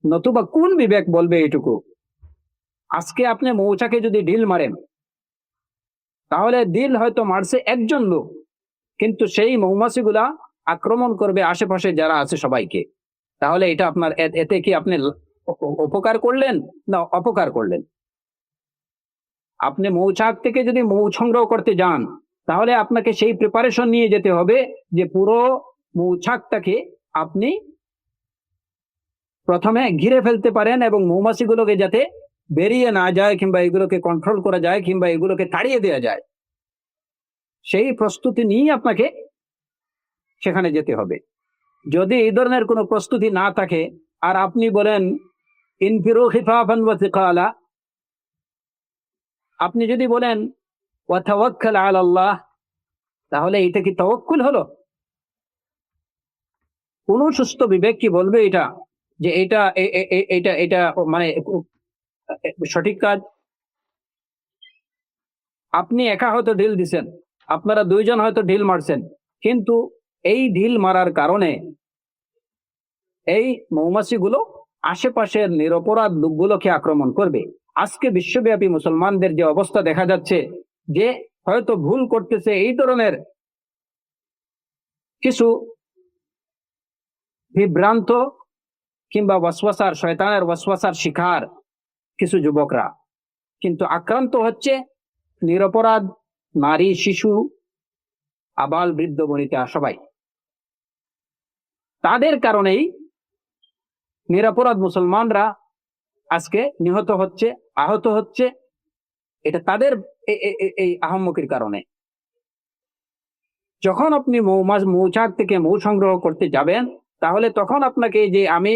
নতুবা কোন বিবেক বলবে এইটুকু? আজকে আপনি মৌচাকে যদি ঢিল মারেন, তাহলে দিল হয়তো মারছে একজন লোক, কিন্তু সেই মৌমাছিগুলা আক্রমণ করবে আশেপাশে যারা আছে সবাইকে। তাহলে এটা আপনার, এতে কি আপনি উপকার করলেন না অপকার করলেন? আপনি মৌচাক থেকে যদি মৌ সংগ্রহ করতে যান, তাহলে আপনাকে সেই প্রিপারেশন নিয়ে যেতে হবে যে পুরো মৌচাকটাকে আপনি প্রথমে ঘিরে ফেলতে পারেন এবং মৌমাছিগুলোকে যাতে বেরিয়ে না যায়, কিংবা এগুলোকে কন্ট্রোল করা যায়, কিংবা এগুলোকে তাড়িয়ে দেওয়া যায়, সেই প্রস্তুতি নিয়ে আপনাকে সেখানে যেতে হবে। যদি এই ধরনের কোনো প্রস্তুতি না থাকে আর আপনি বলেন ইনফিরু খিফাফান ওয়া সিকালা, আপনি যদি বলেন ওয়া তাওয়াক্কাল আলাল্লাহ, তাহলে এটা কি তাওয়াক্কুল হলো? কোন সুস্থ বিবেক কি বলবে এটা যে এটা এটা এটা মানে সঠিক কাজ? আপনি একা হয়তো ঢিল দিছেন, আপনারা দুইজন হয়তো ঢিল মারছেন, কিন্তু এই ঢিল মারার কারণে এই মৌমাছিগুলো আশেপাশের নিরপরাধ লোকগুলোকে আক্রমণ করবে। আজকে বিশ্বব্যাপী মুসলমানদের যে অবস্থা দেখা যাচ্ছে, যে হয়তো ভুল করতেছে এই ধরনের কিছু বিভ্রান্ত কিংবা ওয়াসওয়াসার, শয়তানের ওয়াসওয়াসার শিকার কিছু যুবকরা, কিন্তু আক্রান্ত হচ্ছে নিরপরাধ নারী, শিশু, আবাল, বৃদ্ধ, বনিতা সবাই। তাদের কারণেই নিরপরাধ মুসলমানরা আজকে নিহত হচ্ছে, আহত হচ্ছে। এটা তাদের এই আহম্মকির কারণে। যখন আপনি মৌচাক থেকে মৌ সংগ্রহ করতে যাবেন, তাহলে তখন আপনাকে যে আমি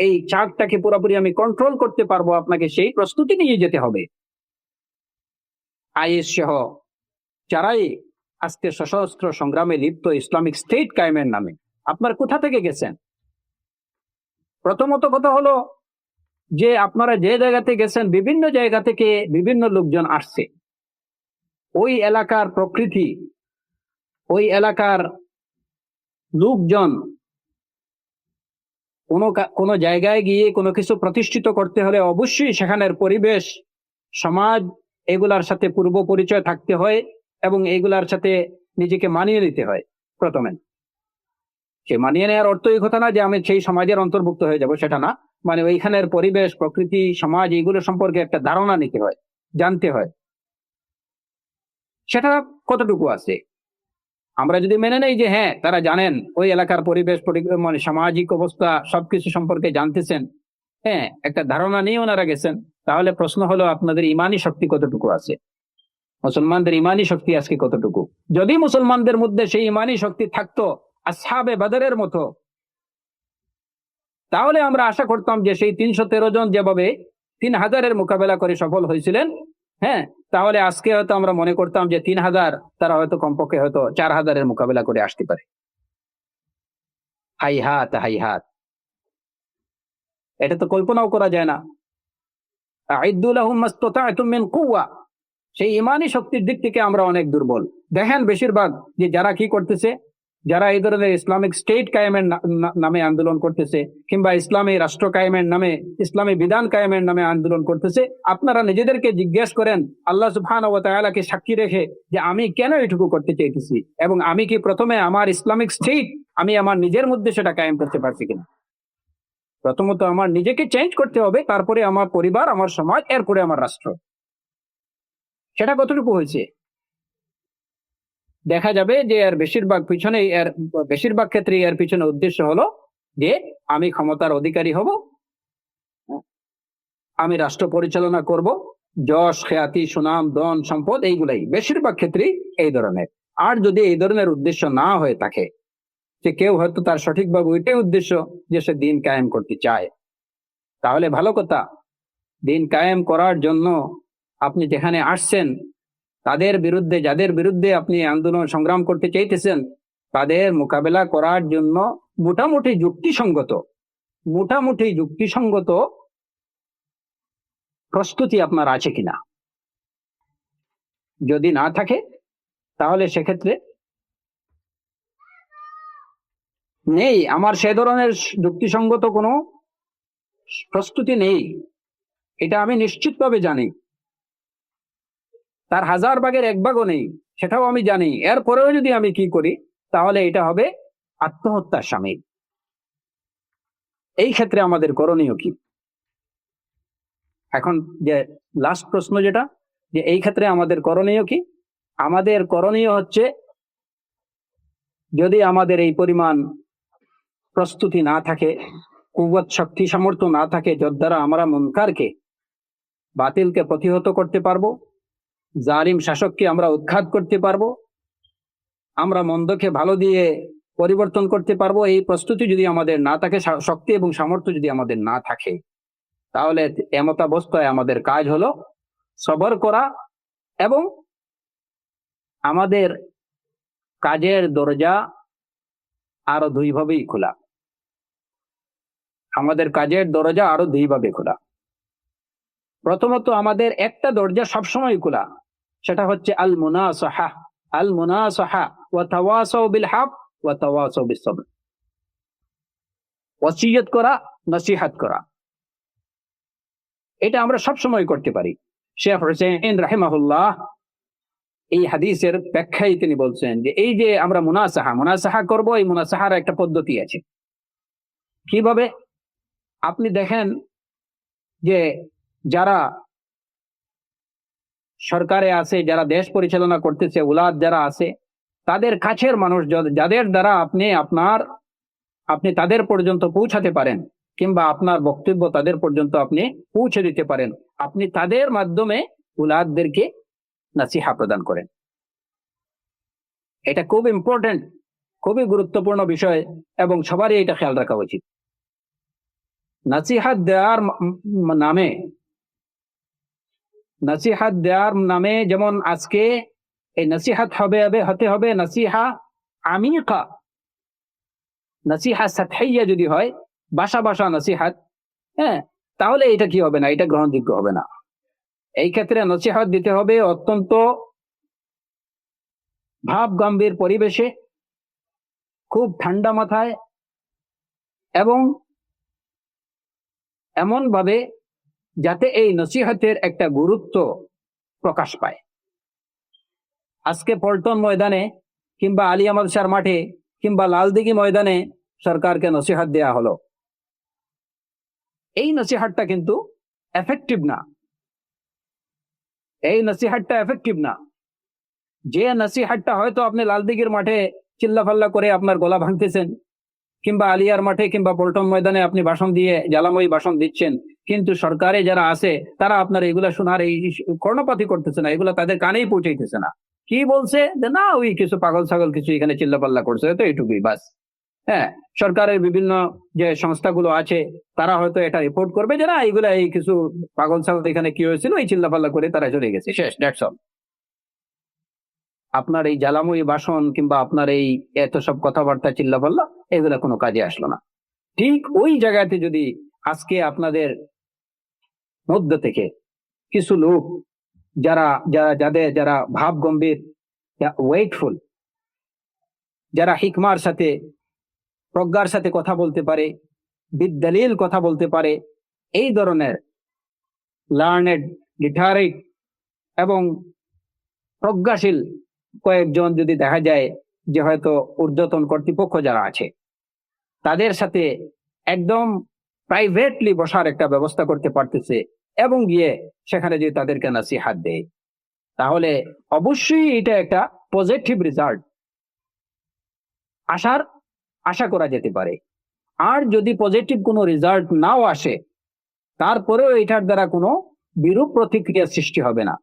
এই চাকটাকে পুরোপুরি আমি কন্ট্রোল করতে পারবো, আপনাকে সেই প্রস্তুতি নিয়ে যেতে হবে। আইএস সহ যারাই আজকে সশস্ত্র সংগ্রামে লিপ্ত ইসলামিক স্টেট কায়েমের নামে, আপনার কোথা থেকে গেছেন? প্রথমত কথা হলো যে আপনারা যে জায়গাতে গেছেন, বিভিন্ন জায়গা থেকে বিভিন্ন লোকজন আসছে। ওই এলাকার প্রকৃতি, ওই এলাকার লোকজন কোনো জায়গায় গিয়ে কোনো কিছু প্রতিষ্ঠিত করতে হলে অবশ্যই সেখানের পরিবেশ, সমাজ, এগুলার সাথে পূর্ব পরিচয় থাকতে হয় এবং এগুলার সাথে নিজেকে মানিয়ে নিতে হয়। প্রথমে সে মানিয়ে নেওয়ার অর্থ এই কথা না যে আমি সেই সমাজের অন্তর্ভুক্ত হয়ে যাব, সেটা না। মানে ওইখানের পরিবেশ, প্রকৃতি, সমাজ, এইগুলো সম্পর্কে একটা ধারণা নিতে হয়, জানতে হয়। সেটা কতটুকু আছে? আমরা যদি মেনে নেই যে হ্যাঁ তারা জানেন, ওই এলাকার পরিবেশ, মানে সামাজিক অবস্থা সবকিছু সম্পর্কে জানতেছেন, হ্যাঁ একটা ধারণা নিয়ে ওনারা গেছেন, তাহলে প্রশ্ন হলো আপনাদের ইমানি শক্তি কতটুকু আছে? মুসলমানদের ইমানি শক্তি আজকে কতটুকু? যদি মুসলমানদের মধ্যে সেই ইমানি শক্তি থাকতো আসহাবে বদরের মতো, তাহলে আমরা আশা করতাম যে সেই 313 জন যেভাবে 3000-এর মোকাবেলা করে সফল হয়েছিলেন, হ্যাঁ, তাহলে আজকে হয়তো আমরা মনে করতাম যে 3000 তারা হয়তো কমপক্ষে হয়তো 4000-এর মোকাবেলা করে আসতে পারে। হাইহাত হাইহাত, এটা তো কল্পনাও করা যায় না। আইদ্দু লাহুম মাসতাতা'তুম মিন কুওয়া, সেই ইমানি শক্তির দিক থেকে আমরা অনেক দুর্বল। দেখেন বেশিরভাগ যে যারা কি করতেছে, যারা এই ধরনের ইসলামিক স্টেট কায়েমের নামে আন্দোলন করতেছে, কিংবা ইসলামী রাষ্ট্র কায়েমের নামে, ইসলামী বিধান কায়েমের নামে আন্দোলন করতেছে, আপনারা নিজেদেরকে জিজ্ঞেস করেন আল্লাহ সুবহানাহু ওয়া তাআলাকে সাক্ষী রেখে যে আমি কেন এটুকু করতে চাইতেছি, এবং আমি কি প্রথমে আমার ইসলামিক স্টেট আমি আমার নিজের মধ্যে সেটা কায়েম করতে পারছি কিনা। প্রথমত আমার নিজেকে চেঞ্জ করতে হবে, তারপরে আমার পরিবার, আমার সমাজ, এরপরে আমার রাষ্ট্র। সেটা কতটুকু হয়েছে? দেখা যাবে যে এর বেশিরভাগ ক্ষেত্রে এর পিছনে উদ্দেশ্য হলো যে আমি ক্ষমতার অধিকারী হব, আমি রাষ্ট্র পরিচালনা করব, যশ, খ্যাতি, সুনাম, ধন, সম্পদ, এইগুলাই বেশিরভাগ ক্ষেত্রেই এই ধরনের। আর যদি এই ধরনের উদ্দেশ্য না হয়ে থাকে, যে কেউ হয়তো তার সঠিকভাবে ওইটাই উদ্দেশ্য যে সে দিন কায়েম করতে চায়, তাহলে ভালো কথা। দিন কায়েম করার জন্য আপনি যেখানে আসছেন, তাদের বিরুদ্ধে, যাদের বিরুদ্ধে আপনি আন্দোলন সংগ্রাম করতে চাইতেছেন, তাদের মোকাবেলা করার জন্য মোটামুটি যুক্তিসঙ্গত প্রস্তুতি আপনার আছে কিনা। যদি না থাকে, তাহলে সেক্ষেত্রে নেই, আমার সে ধরনের যুক্তিসঙ্গত কোনো প্রস্তুতি নেই, এটা আমি নিশ্চিতভাবে জানি। তার 1000 ভাগের 1 ভাগও নেই, সেটাও আমি জানি। এরপরেও যদি আমি কি করি, তাহলে এটা হবে আত্মহত্যার শামিল। এই ক্ষেত্রে আমাদের করণীয় কি? এখন যে লাস্ট প্রশ্ন যেটা, যে এই ক্ষেত্রে আমাদের করণীয় কি? আমাদের করণীয় হচ্ছে, যদি আমাদের এই পরিমাণ প্রস্তুতি না থাকে, কুওয়াত, শক্তি, সামর্থ্য না থাকে, যার দ্বারা আমরা মুনকারকে, বাতিলকে প্রতিহত করতে পারবো, জালিম শাসককে আমরা উৎখাত করতে পারবো, আমরা মন্দকে ভালো দিয়ে পরিবর্তন করতে পারবো, এই প্রস্তুতি যদি আমাদের না থাকে, শক্তি এবং সামর্থ্য যদি আমাদের না থাকে, তাহলে এমতাবস্থায় আমাদের কাজ হলো সবর করা এবং আমাদের কাজের দরজা আরো 2 ভাবেই খোলা। আমাদের কাজের দরজা আরো দুইভাবে খোলা। প্রথমত আমাদের একটা দরজা সবসময় খোলা, সেটা হচ্ছে আল মুনাসাহা। আল মুনাসাহা ওয়া তাওয়াসাউ বিল হক ওয়া তাওয়াসাউ বিস সবর। ওসিয়ত করা, নসিহত করা, এটা আমরা সবসময় করতে পারি। শেখ হুসাইন রাহিমাহুল্লাহ এই হাদিসের ব্যাখ্যায় তিনি বলছেন যে এই যে আমরা মুনাসাহা করব, এই মুনাসাহার একটা পদ্ধতি আছে। কিভাবে? আপনি দেখেন যে যারা সরকারে আছে, যারা দেশ পরিচালনা করতেছে, উলাদ যারা আছে, তাদের কাছের মানুষ যাদের দ্বারা আপনি তাদের পর্যন্ত পৌঁছাতে পারেন, কিংবা আপনার বক্তব্য তাদের পর্যন্ত আপনি পৌঁছে দিতে পারেন, আপনি তাদের মাধ্যমে উলাদদেরকে নাসিহা প্রদান করেন। এটা খুব ইম্পর্টেন্ট, খুবই গুরুত্বপূর্ণ বিষয়, এবং সবারই এটা খেয়াল রাখা উচিত। নাসিহাত দেওয়ার নামে যেমন আজকে এই নাসিহাত হতে হবে নাসিহা আমিকা। নাসিহা সাতহাইয়া যদি হয়, বাসা নাসিহাত, তাহলে এটা কি হবে না, এটা গ্রহণযোগ্য হবে না। এই ক্ষেত্রে নসিহত দিতে হবে অত্যন্ত ভাব গম্ভীর পরিবেশে, খুব ঠান্ডা মাথায়, এবং এমন ভাবে যাতে এই নসিহতের একটা গুরুত্ব প্রকাশ পায়। আজকে পল্টন ময়দানে কিংবা আলিয়া মাদ্রাসার মাঠে কিংবা লালদিঘি ময়দানে সরকারকে নসিহত দেয়া হলো, এই নসিহতটা কিন্তু এফেক্টিভ না। এই নসিহতটা এফেক্টিভ না। যে নসিহতটা হয়তো আপনি লালদিঘির মাঠে চিল্লাফাল্লা করে আপনার গলা ভাঙতেছেন, কিংবা আলিয়ার মাঠে কিংবা পল্টন ময়দানে আপনি ভাষণ দিয়ে জ্বালাময়ী ভাষণ দিচ্ছেন, কিন্তু সরকারে যারা আছে তারা আপনার এগুলা শোনার এই কর্ণপাতই করতেছে না, এগুলা তাদের কানেই পৌঁছাইতেছে না। কি বলছে যে না, ওই কিছু পাগল ছাগল কিছু এখানে চিল্লাপাল্লা করছে, তো এইটুকুই বাস। সরকারের বিভিন্ন যে সংস্থাগুলো আছে তারা হয়তো এটা রিপোর্ট করবে যে না, এইগুলা এই কিছু পাগল ছাগল এখানে কি হয়েছিল, এই চিল্লাপাল্লা করে তারা চলে গেছে, শেষ, দ্যাটস অল। আপনার এই জ্বালাময়ী ভাষণ কিংবা আপনার এই এত সব কথাবার্তা চিল্লাপাল্লা, এগুলা কোনো কাজে আসলো না। ঠিক ওই জায়গাতে যদি আজকে আপনাদের মধ্য থেকে কিছু লোক যারা ভাব গম্ভীর, ওয়েটফুল, যারা হিকমার সাথে প্রজ্ঞার সাথে কথা বলতে পারে, বিদ্যালিল কথা বলতে পারে, এই ধরনের লার্নেড, লিটারেট এবং প্রজ্ঞাশীল কয়েকজন যদি দেখা যায় যে হয়তো ঊর্ধ্বতন কর্তৃপক্ষ যারা আছে তাদের সাথে একদম প্রাইভেটলি বসার একটা ব্যবস্থা করতে পারতেছে, এবং গিয়ে সেখানে যদি তাদেরকে নসিহত দেয়, তাহলে অবশ্যই এটা একটা পজিটিভ রেজাল্ট আশা করা যেতে পারে। আর যদি পজিটিভ কোনো রেজাল্ট নাও আসে, তারপরেও এটার দ্বারা কোনো বিরূপ প্রতিক্রিয়া সৃষ্টি হবে না,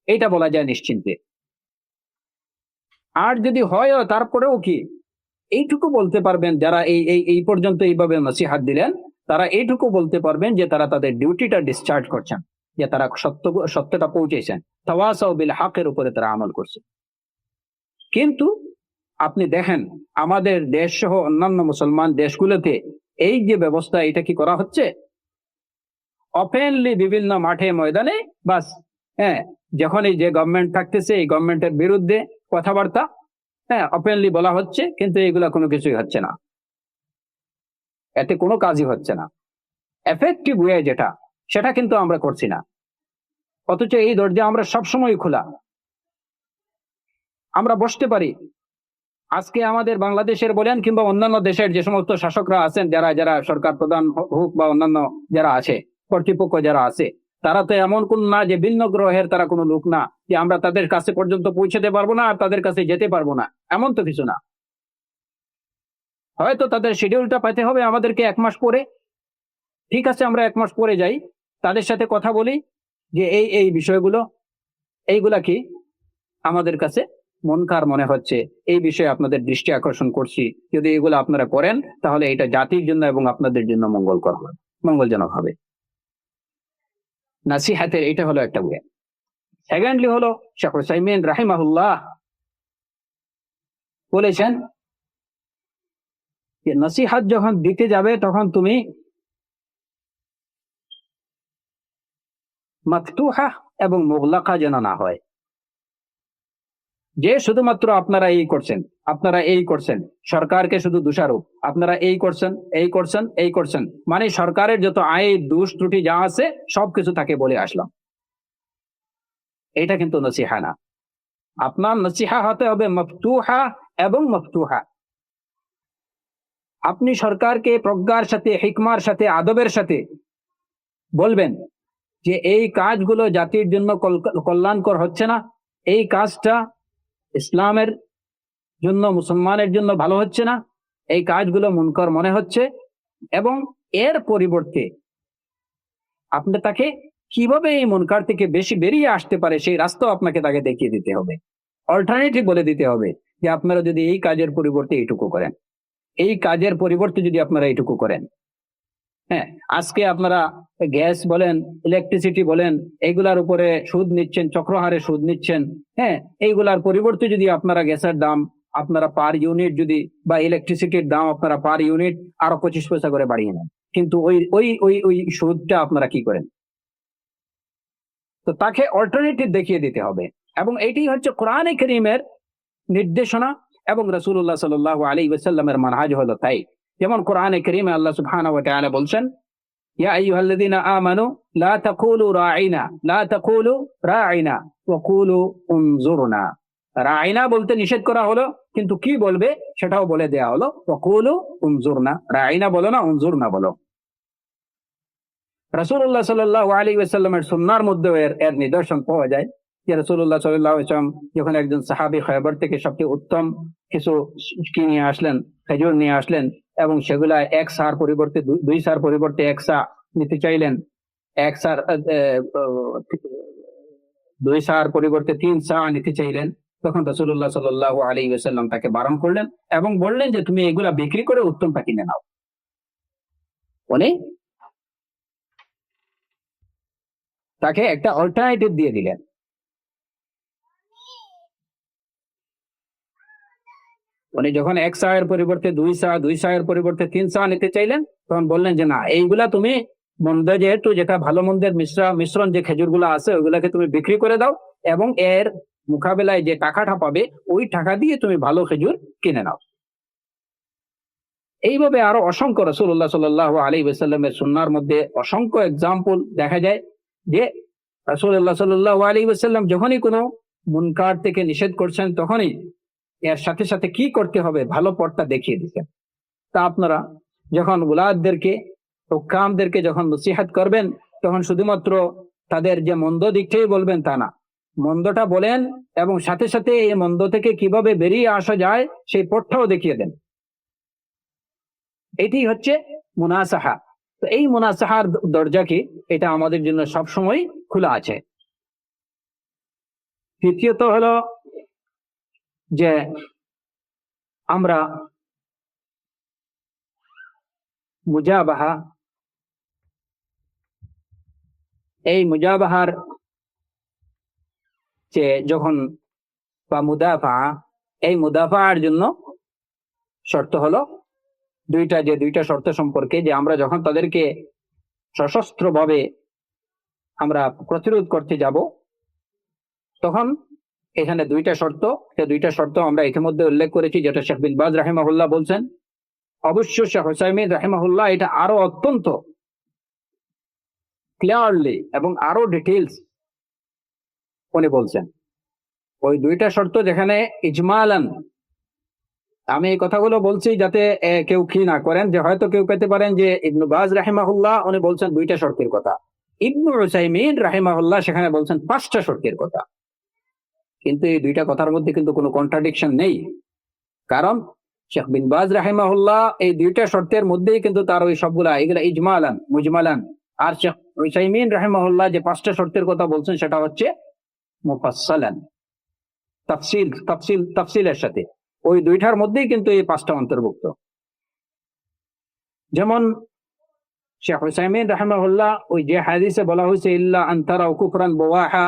এটা বলা যায় নিশ্চিন্তে। আর যদি হয় তারপরেও কি এইটুকু বলতে পারবেন, যারা এই পর্যন্ত এইভাবে নসিহত দিলেন, তারা এইটুকু বলতে পারবেন যে তারা তাদের ডিউটিটা ডিসচার্জ করছেন, যে তারা সত্যটা পৌঁছেছেন, তাওয়াসাউ বিল হকের উপরে তারা আমল করছে। কিন্তু আপনি দেখেন আমাদের দেশ সহ অন্যান্য মুসলমান দেশগুলোতে এই যে ব্যবস্থা, এটা কি করা হচ্ছে? ওপেনলি বিভিন্ন মাঠে ময়দানে বাস, যখন এই যে গভর্নমেন্ট থাকতেছে এই গভর্নমেন্টের বিরুদ্ধে কথাবার্তা ওপেনলি বলা হচ্ছে, কিন্তু এগুলা কোনো কিছুই হচ্ছে না, এতে কোনো কাজই হচ্ছে না। এফেক্টিভ ওয়ে যেটা, সেটা কিন্তু আমরা করছি না। অথচ এই দরজা আমরা সবসময় খোলা, আমরা বসতে পারি। আজকে আমাদের বাংলাদেশের বলেন কিংবা অন্যান্য দেশের যে সমস্ত শাসকরা আছেন, যারা সরকার প্রধান হোক বা অন্যান্য যারা আছে, কর্তৃপক্ষ যারা আছে, তারা তো এমন কোন না যে ভিন্ন গ্রহের তারা কোনো লোক না, যে আমরা তাদের কাছে পর্যন্ত পৌঁছাতে পারবো না আর তাদের কাছে যেতে পারবো না, এমন তো কিছু না। হয়তো তাদের শিডিউলটা পেতে হবে আমাদেরকে 1 মাস পরে, ঠিক আছে, আমরা 1 মাস পরে যাই, তাদের সাথে কথা বলি যে এই বিষয়গুলো, এইগুলা কি আমাদের কাছে মনকার মনে হচ্ছে, এই বিষয়ে আপনাদের দৃষ্টি আকর্ষণ করছি, যদি এগুলো আপনারা করেন তাহলে এটা জাতির জন্য এবং আপনাদের জন্য মঙ্গলজনক হবে। নাসিহাতের এটা হলো একটা ওয়ে। সেকেন্ডলি হলো শেখ হুসাইমিন রাহিমাহুল্লাহ বলেছেন যে নসিহাত যখন দিতে যাবে তখন তুমি মাফতুহা এবং মুগলাকা যেন না হয়, যে শুধুমাত্র আপনারা এই করছেন, আপনারা এই করছেন, সরকারকে শুধু দোষারোপ, আপনারা এই করছেন, এই করছেন, এই করছেন, মানে সরকারের যত আয় দোষ ত্রুটি যা আছে সবকিছু তাকে বলে আসলাম। এটা কিন্তু নসিহা না। আপনার নসিহা হতে হবে মফতুহা এবং মফতুহা। আপনি সরকারকে প্রজ্ঞার সাথে, হিকমার সাথে, আদবের সাথে বলবেন যে এই কাজগুলো জাতির জন্য কল্যাণকর হচ্ছে না, এই কাজটা ইসলামের জন্য, মুসলমানের জন্য ভালো হচ্ছে না, এই কাজগুলো মুনকার মনে হচ্ছে, এবং এর পরিবর্তে আপনি তাকে কিভাবে এই মুনকার থেকে বেশি বেরিয়ে আসতে পারে সেই রাস্তাও আপনাকে তাকে দেখিয়ে দিতে হবে, অল্টারনেটিভ বলে দিতে হবে যে আপনারা যদি এই কাজের পরিবর্তে এইটুকু করেন, এই কাজের পরিবর্তে যদি আপনারা এইটুকু করেন। হ্যাঁ, আজকে আপনারা গ্যাস বলেন, ইলেকট্রিসিটি বলেন, এইগুলার উপরে সুদ নিচ্ছেন, চক্রহারে সুদ নিচ্ছেন। হ্যাঁ, এইগুলার পরিবর্তে যদি আপনারা গ্যাসের দাম আপনারা পার ইউনিট যদি, বা ইলেকট্রিসিটির দাম আপনারা পার ইউনিট আরো 25 পয়সা করে বাড়িয়ে নেন, কিন্তু ওই ওই ওই ওই সুদটা আপনারা কি করেন? তো তাকে অল্টারনেটিভ দেখিয়ে দিতে হবে, এবং এইটাই হচ্ছে কোরআনে কারীমের নির্দেশনা এবং রাসূলুল্লাহ সাল্লাল্লাহু আলাইহি ওয়াসাল্লামের মানহাজ হলো তাই। যেমন কোরআনে কারীমে আল্লাহ সুবহানাহু ওয়া তাআলা বলছেন, ইয়া আইয়ুহাল্লাযীনা আমানু লা তাকুলু রাঈনা, লা তাকুলু রাঈনা ওয়া কুলু উনজুরনা। রাঈনা বলতে নিষেধ করা হলো, কিন্তু কি বলবে সেটাও বলে দেয়া হলো, ওয়া কুলু উনজুরনা, রাঈনা বলো না, উনজুরনা বলো। রাসূলুল্লাহ সাল্লাল্লাহু আলাইহি ওয়াসাল্লামের সুন্নাহর মধ্যে এর নিদর্শন পাওয়া যায় যে রাসূলুল্লাহ সাল্লাল্লাহু আলাইহি ওয়াসাল্লাম যখন একজন সাহাবী খয়বর থেকে সবচেয়ে উত্তম কিছু কি নিয়ে আসলেন, খেজুর নিয়ে আসলেন, এবং সেগুলা এক সার পরিবর্তে দুই সার পরিবর্তে এক সা নিতে চাইলেন, এক সার দুই সার পরিবর্তে 3 সা নিতে চাইলেন, তখন রাসূলুল্লাহ সাল্লাল্লাহু আলাইহি ওয়াসাল্লাম তাকে বারণ করলেন এবং বললেন যে তুমি এগুলা বিক্রি করে উত্তমটা কিনে নাও। উনি তাকে একটা অল্টারনেটিভ দিয়ে দিলেন। উনি যখন এক সায়ের পরিবর্তে দুই সা, দুই সায়ের পরিবর্তে 3 সা নিতে চাইলেন, তখন বললেন যে না, এইগুলা তুমি মন্দ, যেহেতু যেটা ভালো মন্দের মিশ্রণ যে খেজুরগুলো আছে ওইগুলাকে তুমি বিক্রি করে দাও, এবং এর মোকাবেলায় যে টাকাটা পাবে ওই টাকা দিয়ে তুমি ভালো খেজুর কিনে নাও। এইভাবে আরো অসংখ্য রাসূলুল্লাহ সাল্লাল্লাহু আলাইহি ওয়াসাল্লামের সুন্নাহর মধ্যে অসংখ্য এক্সাম্পল দেখা যায় যে রাসূলুল্লাহ সাল্লাল্লাহু আলাইহি ওয়াসাল্লাম যখনই কোনো মুনকার থেকে নিষেধ করছেন তখনই এর সাথে সাথে কি করতে হবে ভালো পথটা দেখিয়ে দিচ্ছেন। তা আপনারা যখন উলাদদেরকে, হুকামদেরকে যখন নসিহত করবেন, তখন শুধুমাত্র তাদের যে মন্দ দিকটাই বলবেন তা না, মন্দটা বলেন এবং সাথে সাথে এই মন্দ থেকে কিভাবে বেরিয়ে আসা যায় সেই পথটাও দেখিয়ে দেন। এটি হচ্ছে মুনাসাহা। তো এই মুনাসাহার দরজা কি, এটা আমাদের জন্য সবসময় খোলা আছে। তৃতীয়ত হলো যে আমরা মুজাবাহা, এই মুজাবাহার যে যখন বা মুদাফা, এই মুদাফার জন্য শর্ত হলো দুইটা শর্ত সম্পর্কে, যে আমরা যখন তাদেরকে সশস্ত্র ভাবে আমরা প্রতিরোধ করতে যাব তখন এখানে দুইটা শর্ত, সে দুইটা শর্ত আমরা ইতিমধ্যে উল্লেখ করেছি, যেটা শেখ বিন বাজ রাহিমাহুল্লাহ বলছেন। অবশ্য শেখ হুসাইমিন রাহিমাহুল্লাহ এটা আরো অত্যন্ত ক্লিয়ারলি এবং আরো ডিটেইলস উনি বলছেন। ওই দুইটা শর্ত যেখানে ইজমালান, আমি এই কথাগুলো বলছি যাতে কেউ কি না করেন যে হয়তো কেউ পেতে পারেন যে ইবনু বাজ রাহিমাহুল্লাহ উনি বলছেন দুইটা শর্তের কথা, ইবনু উসাইমিন রাহিমাহুল্লাহ সেখানে বলছেন 5টা শর্তের কথা। কিন্তু এই দুইটা কথার মধ্যে কিন্তু কোনো কন্ট্রাডিকশন নেই, কারণ শেখ বিন বাজ রাহিমাহুল্লাহ এই দুইটা শর্তের মধ্যেই কিন্তু তার ওই সবগুলা এগুলা ইজমালান মুজমালান, আর শেখ উসাইমিন রাহিমাহুল্লাহ যে 5টা শর্তের কথা বলছেন সেটা হচ্ছে মুফাসসালান, তাফসিলের সাথে। ওই দুইটার মধ্যেই কিন্তু এই 5টা অন্তর্ভুক্ত। যেমন শেখ উসাইমিন রাহিমাহুল্লাহ ওই যে হাদিসে বলা হয়েছে ইল্লা আন তারাউ কুফরান বাওয়াহা,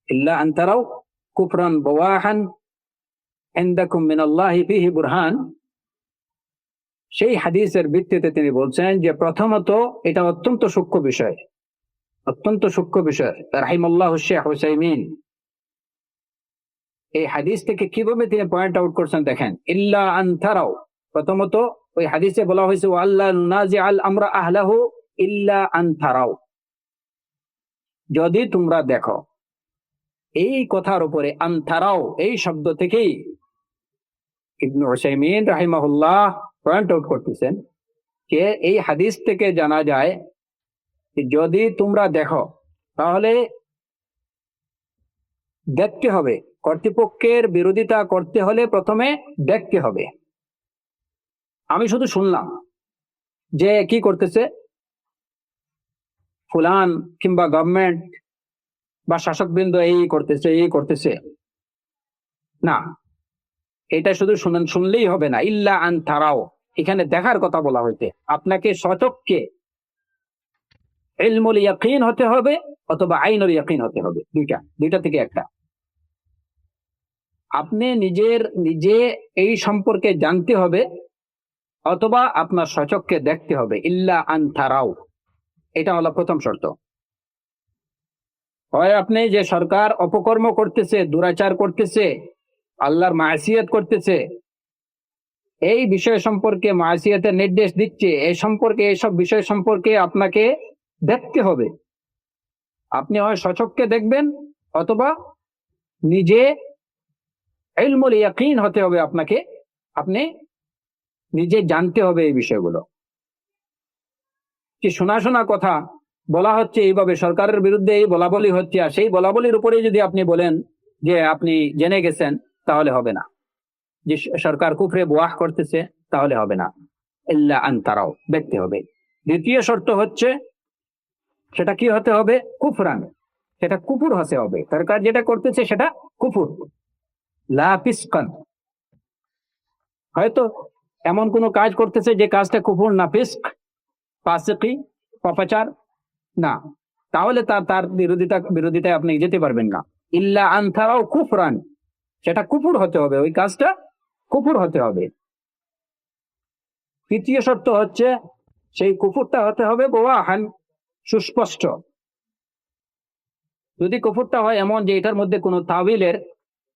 ইল্লা আন তারাউ কুফরান বাওয়াহান ইনদাকুম মিনাল্লাহি ফিহি বুরহান, সেই হাদিসের ভিত্তিতে তিনি বলছেন যে প্রথমত এটা অত্যন্ত সূক্ষ্ম বিষয়, অত্যন্ত সূক্ষ্ম বিষয়। রাহিমাল্লাহু শেখ উসাইমিন এই হাদিস থেকে কিভাবে তিনি পয়েন্ট আউট করছেন দেখেন। ইল্লা আন তারাও, প্রথমত ওই হাদিসে বলা হয়েছে আল্লাহ নাজি আল আমরা আহলাহু ইল্লা আন তারাও, যদি তোমরা দেখো। এই কথার উপরে আন তারাও এই শব্দ থেকেই ইবনে উসাইমিন রাহিমাহুল্লাহ পয়েন্ট আউট করতেছেন যে এই হাদিস থেকে জানা যায় যদি তোমরা দেখো, তাহলে দেখতে হবে। কর্তৃপক্ষের বিরোধিতা করতে হলে প্রথমে দেখতে হবে। আমি শুধু শুনলাম যে কি করতেছে ফুলান কিংবা গভর্নমেন্ট বা শাসকবৃন্দ এই করতেছে না, এটা শুধু শুনলেই হবে না। ইল্লা আন তারাও, এখানে দেখার কথা বলা হইতে, আপনাকে সচক্ষে ইলমুল ইয়াকিন হতে হবে অথবা আইনুল ইয়াকিন হতে হবে, দুইটা থেকে একটা। আপনি নিজে এই সম্পর্কে জানতে হবে অথবা আপনার সচক্ষে দেখতে হবে। ইল্লা আন তারাও, এটা হলো প্রথম শর্ত। হয় আপনি যে সরকার অপকর্ম করতেছে, দুরাচার করতেছে, আল্লাহর মাসিয়াত করতেছে, এই বিষয় সম্পর্কে মাসিয়াতের নির্দেশ দিচ্ছে, এইসব বিষয় সম্পর্কে আপনাকে দেখতে হবে। আপনি হয় সচক্ষে দেখবেন অথবা নিজে ইলমুল ইয়াকিন হতে হবে আপনাকে, আপনি নিজে জানতে হবে এই বিষয়গুলো। কি শোনা কথা বলা হচ্ছে এইভাবে, সরকারের বিরুদ্ধে এই বলাবলি হচ্ছে, আর সেই বলাবলির উপরে যদি আপনি বলেন যে আপনি জেনে গেছেন, তাহলে হবে না। যে সরকার কুফরে বুয়াহ করতেছে, তাহলে হবে না। ইল্লা আন তারাও, দেখতে হবে। দ্বিতীয় শর্ত হচ্ছে সেটা কি হতে হবে? কুফরান, সেটা কুফর হতে হবে। সরকার যেটা করতেছে সেটা কুফর, লা ফিসকান। হয়তো এমন কোন কাজ করতেছে যে কাজটা কুফর না, ফিস্ক, ফাসিকি, পাপাচার না, তাহলে তার বিরোধিতায় আপনি যেতে পারবেন না। ইল্লা আন তারাও কুফরান, সেটা কুফর হতে হবে, ওই কাজটা কুফর হতে হবে। তৃতীয় শর্ত হচ্ছে সেই কুফরটা হতে হবে ওয়াহান, সুস্পষ্ট। যদি কুফরটা হয় এমন যে এটার মধ্যে কোনো তাওয়িলের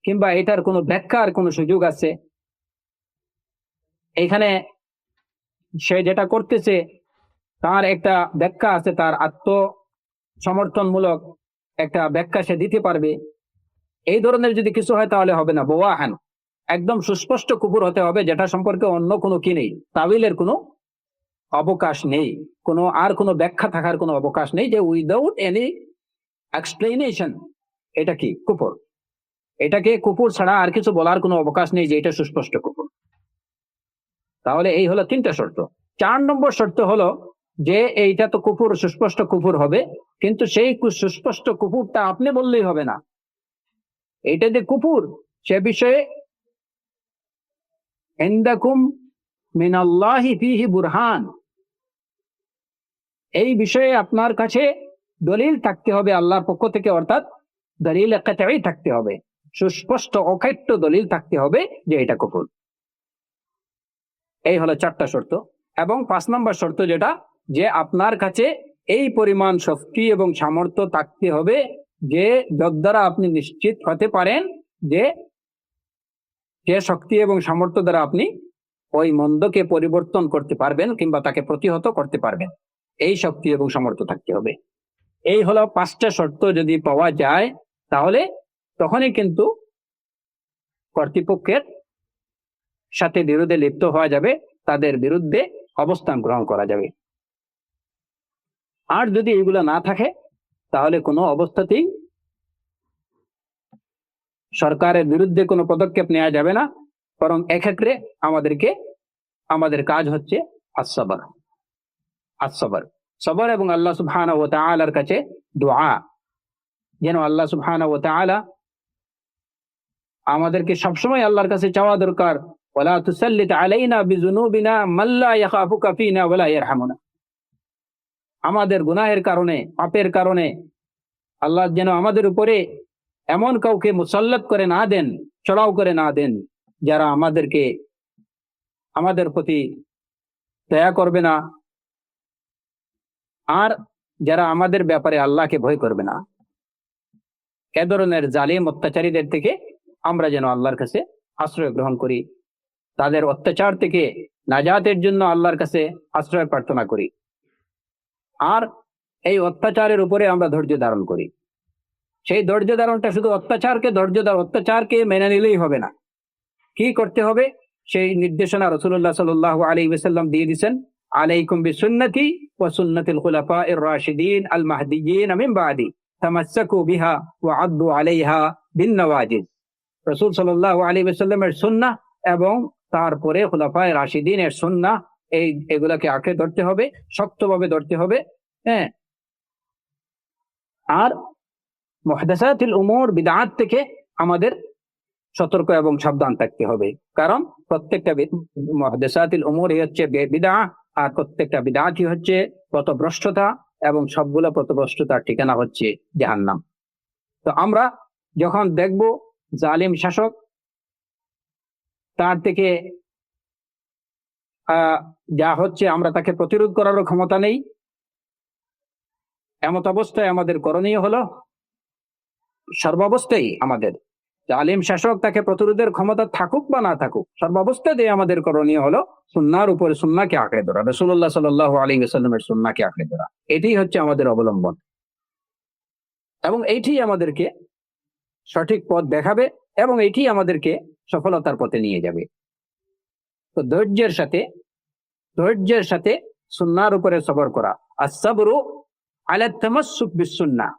কিংবা এটার কোনো ব্যাখ্যার কোনো সুযোগ আছে, এখানে সে যেটা করতেছে তার একটা ব্যাখ্যা আছে, তার আত্মসমর্থনমূলক একটা ব্যাখ্যা সে দিতে পারবে, এই ধরনের যদি কিছু হয় তাহলে হবে না। বোয়াহান, একদম সুস্পষ্ট কুফর হতে হবে, যেটা সম্পর্কে অন্য কোনো কি নেই, তাবিলের কোনো অবকাশ নেই, কোনো ব্যাখ্যা থাকার কোনো অবকাশ নেই, যে উইদাউট এনি এক্সপ্লেনেশন এটা কি কুফর, এটাকে কুফর ছাড়া আর কিছু বলার কোনো অবকাশ নেই যে এটা সুস্পষ্ট কুফর। তাহলে এই হলো তিনটা শর্ত। 4 নম্বর শর্ত হলো যে এইটা তো কুফর, সুস্পষ্ট কুফর হবে, কিন্তু সেই সুস্পষ্ট কুফরটা আপনি বললেই হবে না। এটা যে কুফর সে বিষয়ে ইনদাকুম মিনাল্লাহি ফীহি বুরহান, এই বিষয়ে আপনার কাছে দলিল থাকতে হবে আল্লাহর পক্ষ থেকে, অর্থাৎ দলিল কাতঈ থাকতে হবে, সুস্পষ্ট অকাট্য দলিল থাকতে হবে যে এটা কুফর। এই হলো 4টা শর্ত। এবং 5 নম্বর শর্ত যেটা, যে আপনার কাছে এই পরিমাণ শক্তি এবং সামর্থ্য থাকতে হবে যে দ্বারা আপনি নিশ্চিত হতে পারেন যে শক্তি এবং সামর্থ্য দ্বারা আপনি ওই মন্দকে পরিবর্তন করতে পারবেন কিংবা তাকে প্রতিহত করতে পারবেন, এই শক্তি এবং সামর্থ্য থাকতে হবে। এই হলো 5টা শর্ত যদি পাওয়া যায়, তাহলে তখনই কিন্তু কর্তৃপক্ষের সাথে বিরোধে লিপ্ত হওয়া যাবে, তাদের বিরুদ্ধে অবস্থান গ্রহণ করা যাবে। আর যদি এগুলো না থাকে তাহলে কোনো অবস্থাতেই সরকারের বিরুদ্ধে কোনো পদক্ষেপ নেওয়া যাবে না, বরং এক্ষেত্রে আমাদের কাজ হচ্ছে সবর এবং আল্লাহ সুবহানাহু ওয়া তাআলার কাছে দোয়া, যেন আল্লাহ সুবহানাহু ওয়া তাআলা আমাদেরকে সবসময় আল্লাহর কাছে চাওয়া দরকার, ওয়ালা তুসাল্লিত আলাইনা বিযুনুবিনা মান লা ইয়াখাফুকা ফিনা ওয়ালা ইয়ারহামুনা। আমাদের গুনাহের কারণে, পাপের কারণে আল্লাহ যেন আমাদের উপরে এমন কাউকে মুসাল্লাত করে না দেন, চড়াও করে না দেন, যারা আমাদের প্রতি দয়া করবে না আর যারা আমাদের ব্যাপারে আল্লাহকে ভয় করবে না, এ ধরনের জালিম অত্যাচারীদের থেকে আমরা যেন আল্লাহর কাছে আশ্রয় গ্রহণ করি, তাদের অত্যাচার থেকে নাজাতের জন্য আল্লাহর কাছে আশ্রয় প্রার্থনা করি, আর এই অত্যাচারের উপরে আমরা ধৈর্য ধারণ করি। সেই ধৈর্য ধারণটা শুধু অত্যাচারকে মেনে নিলেই হবে না, কি করতে হবে সেই নির্দেশনা রাসূলুল্লাহ সাল্লাল্লাহু আলাইহি ওয়াসাল্লাম দিয়ে দিয়েছেন। আলাইকুম বিসুন্নতি ওয়া সুন্নাতিল খুলাফায়ে রাশিদিন আল মাহদিয়িন মিন বাদি তামাসসাকু বিহা ওয়া আদ্দু আলাইহা বিন নওয়াজিজ। রাসূল সাল্লাল্লাহু আলাইহি ওয়াসাল্লামের সুন্নাহ এবং তারপরে খুলাফায়ে রাশিদিনের সুন্নাহ, এগুলাকে আঁকড়ে ধরতে হবে, শক্তভাবে ধরতে হবে। হ্যাঁ, আর মুহদাসাতুল উমুর, বিদআত থেকে আমাদের সতর্ক এবং সাবধান থাকতে হবে, কারণ প্রত্যেকটা মুহদাসাতুল উমুর হচ্ছে বিদআহ, আর প্রত্যেকটা বিদআতই হচ্ছে পথভ্রষ্টতা, এবং সবগুলো পথভ্রষ্টতার ঠিকানা হচ্ছে জাহান্নাম। তো আমরা যখন দেখব জালিম শাসক, তার থেকে যা হচ্ছে আমরা তাকে প্রতিরোধ করারও ক্ষমতা নেই, এমত অবস্থায় আমাদের করণীয় হলো সর্বাবস্থায় আমাদের জালিম শাসক তাকে প্রতিরোধের ক্ষমতা থাকুক বা না থাকুক, সর্বাবস্থাতে আমাদের করণীয় হলো সুন্নাহর উপরে সুন্নাহকে আঁকড়ে ধরা, রাসূলুল্লাহ সাল্লাল্লাহু আলাইহি ওয়াসাল্লামের সুন্নাহকে আঁকড়ে ধরা। এটাই হচ্ছে আমাদের অবলম্বন, এবং এইটাই আমাদেরকে সঠিক পথ দেখাবে, এবং এইটাই আমাদেরকে সফলতার পথে নিয়ে যাবে। তো ধৈর্যের সাথে সুন্নাহর উপরে সবর করা। আস-সাবরু আলা তামাসসুক বিস-সুন্নাহ,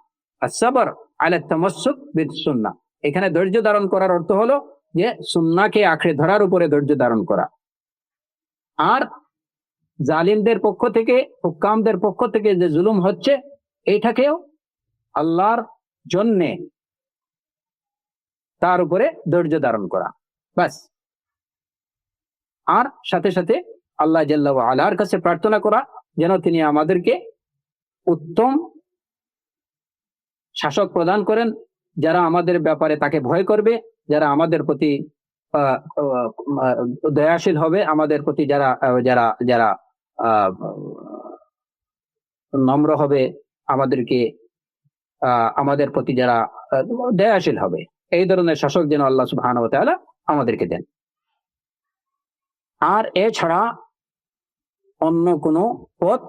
আস-সাবর আলা তামাসসুক বিস-সুন্নাহ। এখানে ধৈর্য ধারণ করার অর্থ হলো যে সুন্নাহকে আঁকড়ে ধরার উপরে ধৈর্য ধারণ করা। আর জালিমদের পক্ষ থেকে, হুক্কামদের পক্ষ থেকে যে জুলুম হচ্ছে, এইটাকেও আল্লাহর জন্যে তার উপরে ধৈর্য ধারণ করা, বাস। আর সাথে সাথে আল্লাহ জাল্লা ওয়া আলার কাছে প্রার্থনা করা যেন তিনি আমাদেরকে উত্তম শাসক প্রদান করেন, যারা আমাদের ব্যাপারে তাকে ভয় করবে, যারা আমাদের প্রতি দয়াশীল হবে, আমাদের প্রতি যারা যারা যারা নম্র হবে, আমাদের প্রতি যারা দয়াশীল হবে, এই ধরনের শাসক যেন আল্লাহ সুবহানাহু ওয়া তাআলা আমাদেরকে দেন। আর এছাড়া অন্য কোনো পথ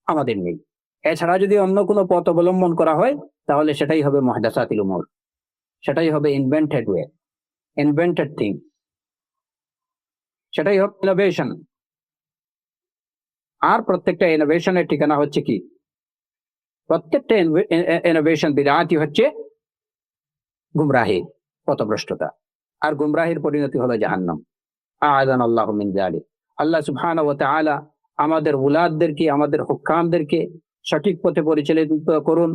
আমাদের নেই। এছাড়া যদি অন্য কোনো পথ অবলম্বন করা হয়, তাহলে সেটাই হবে মুহদাসাতুল উমুর, সেটাই হবে ইনভেন্টেড থিং, সেটাই হবে ইনোভেশন। আর প্রত্যেকটা ইনোভেশনের ঠিকানা হচ্ছে কি? প্রত্যেকটা ইনোভেশন বিদআতই হচ্ছে গুমরাহি, পথভ্রষ্টতা, আর গুমরাহির পরিণতি হলো জাহান্নাম। আ'আযানাল্লাহু মিন যালিক। আল্লাহ সুবহানাহু ওয়া তাআলা আমাদের উলাদদেরকে, আমাদের হুক্কামদেরকে সঠিক পথে পরিচালিত করুন,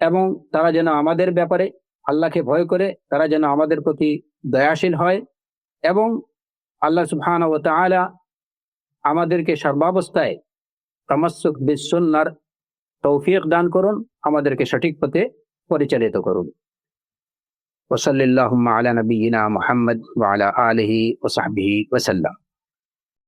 এবং তারা যেন আমাদের ব্যাপারে আল্লাহকে ভয় করে, তারা যেন আমাদের প্রতি দয়াশীল হয়, এবং আল্লাহ সুবহানাহু ওয়া তাআলা আমাদেরকে সর্বাবস্থায় তামাসসুক বিস-সুন্নাহর তৌফিক দান করুন, আমাদেরকে সঠিক পথে পরিচালিত করুন। ওয়া সাল্লাল্লাহু আলা নবিয়িনা মুহাম্মদ ওয়া আলা আলিহি ওয়া সাহবিহি ওয়া সাল্লাম।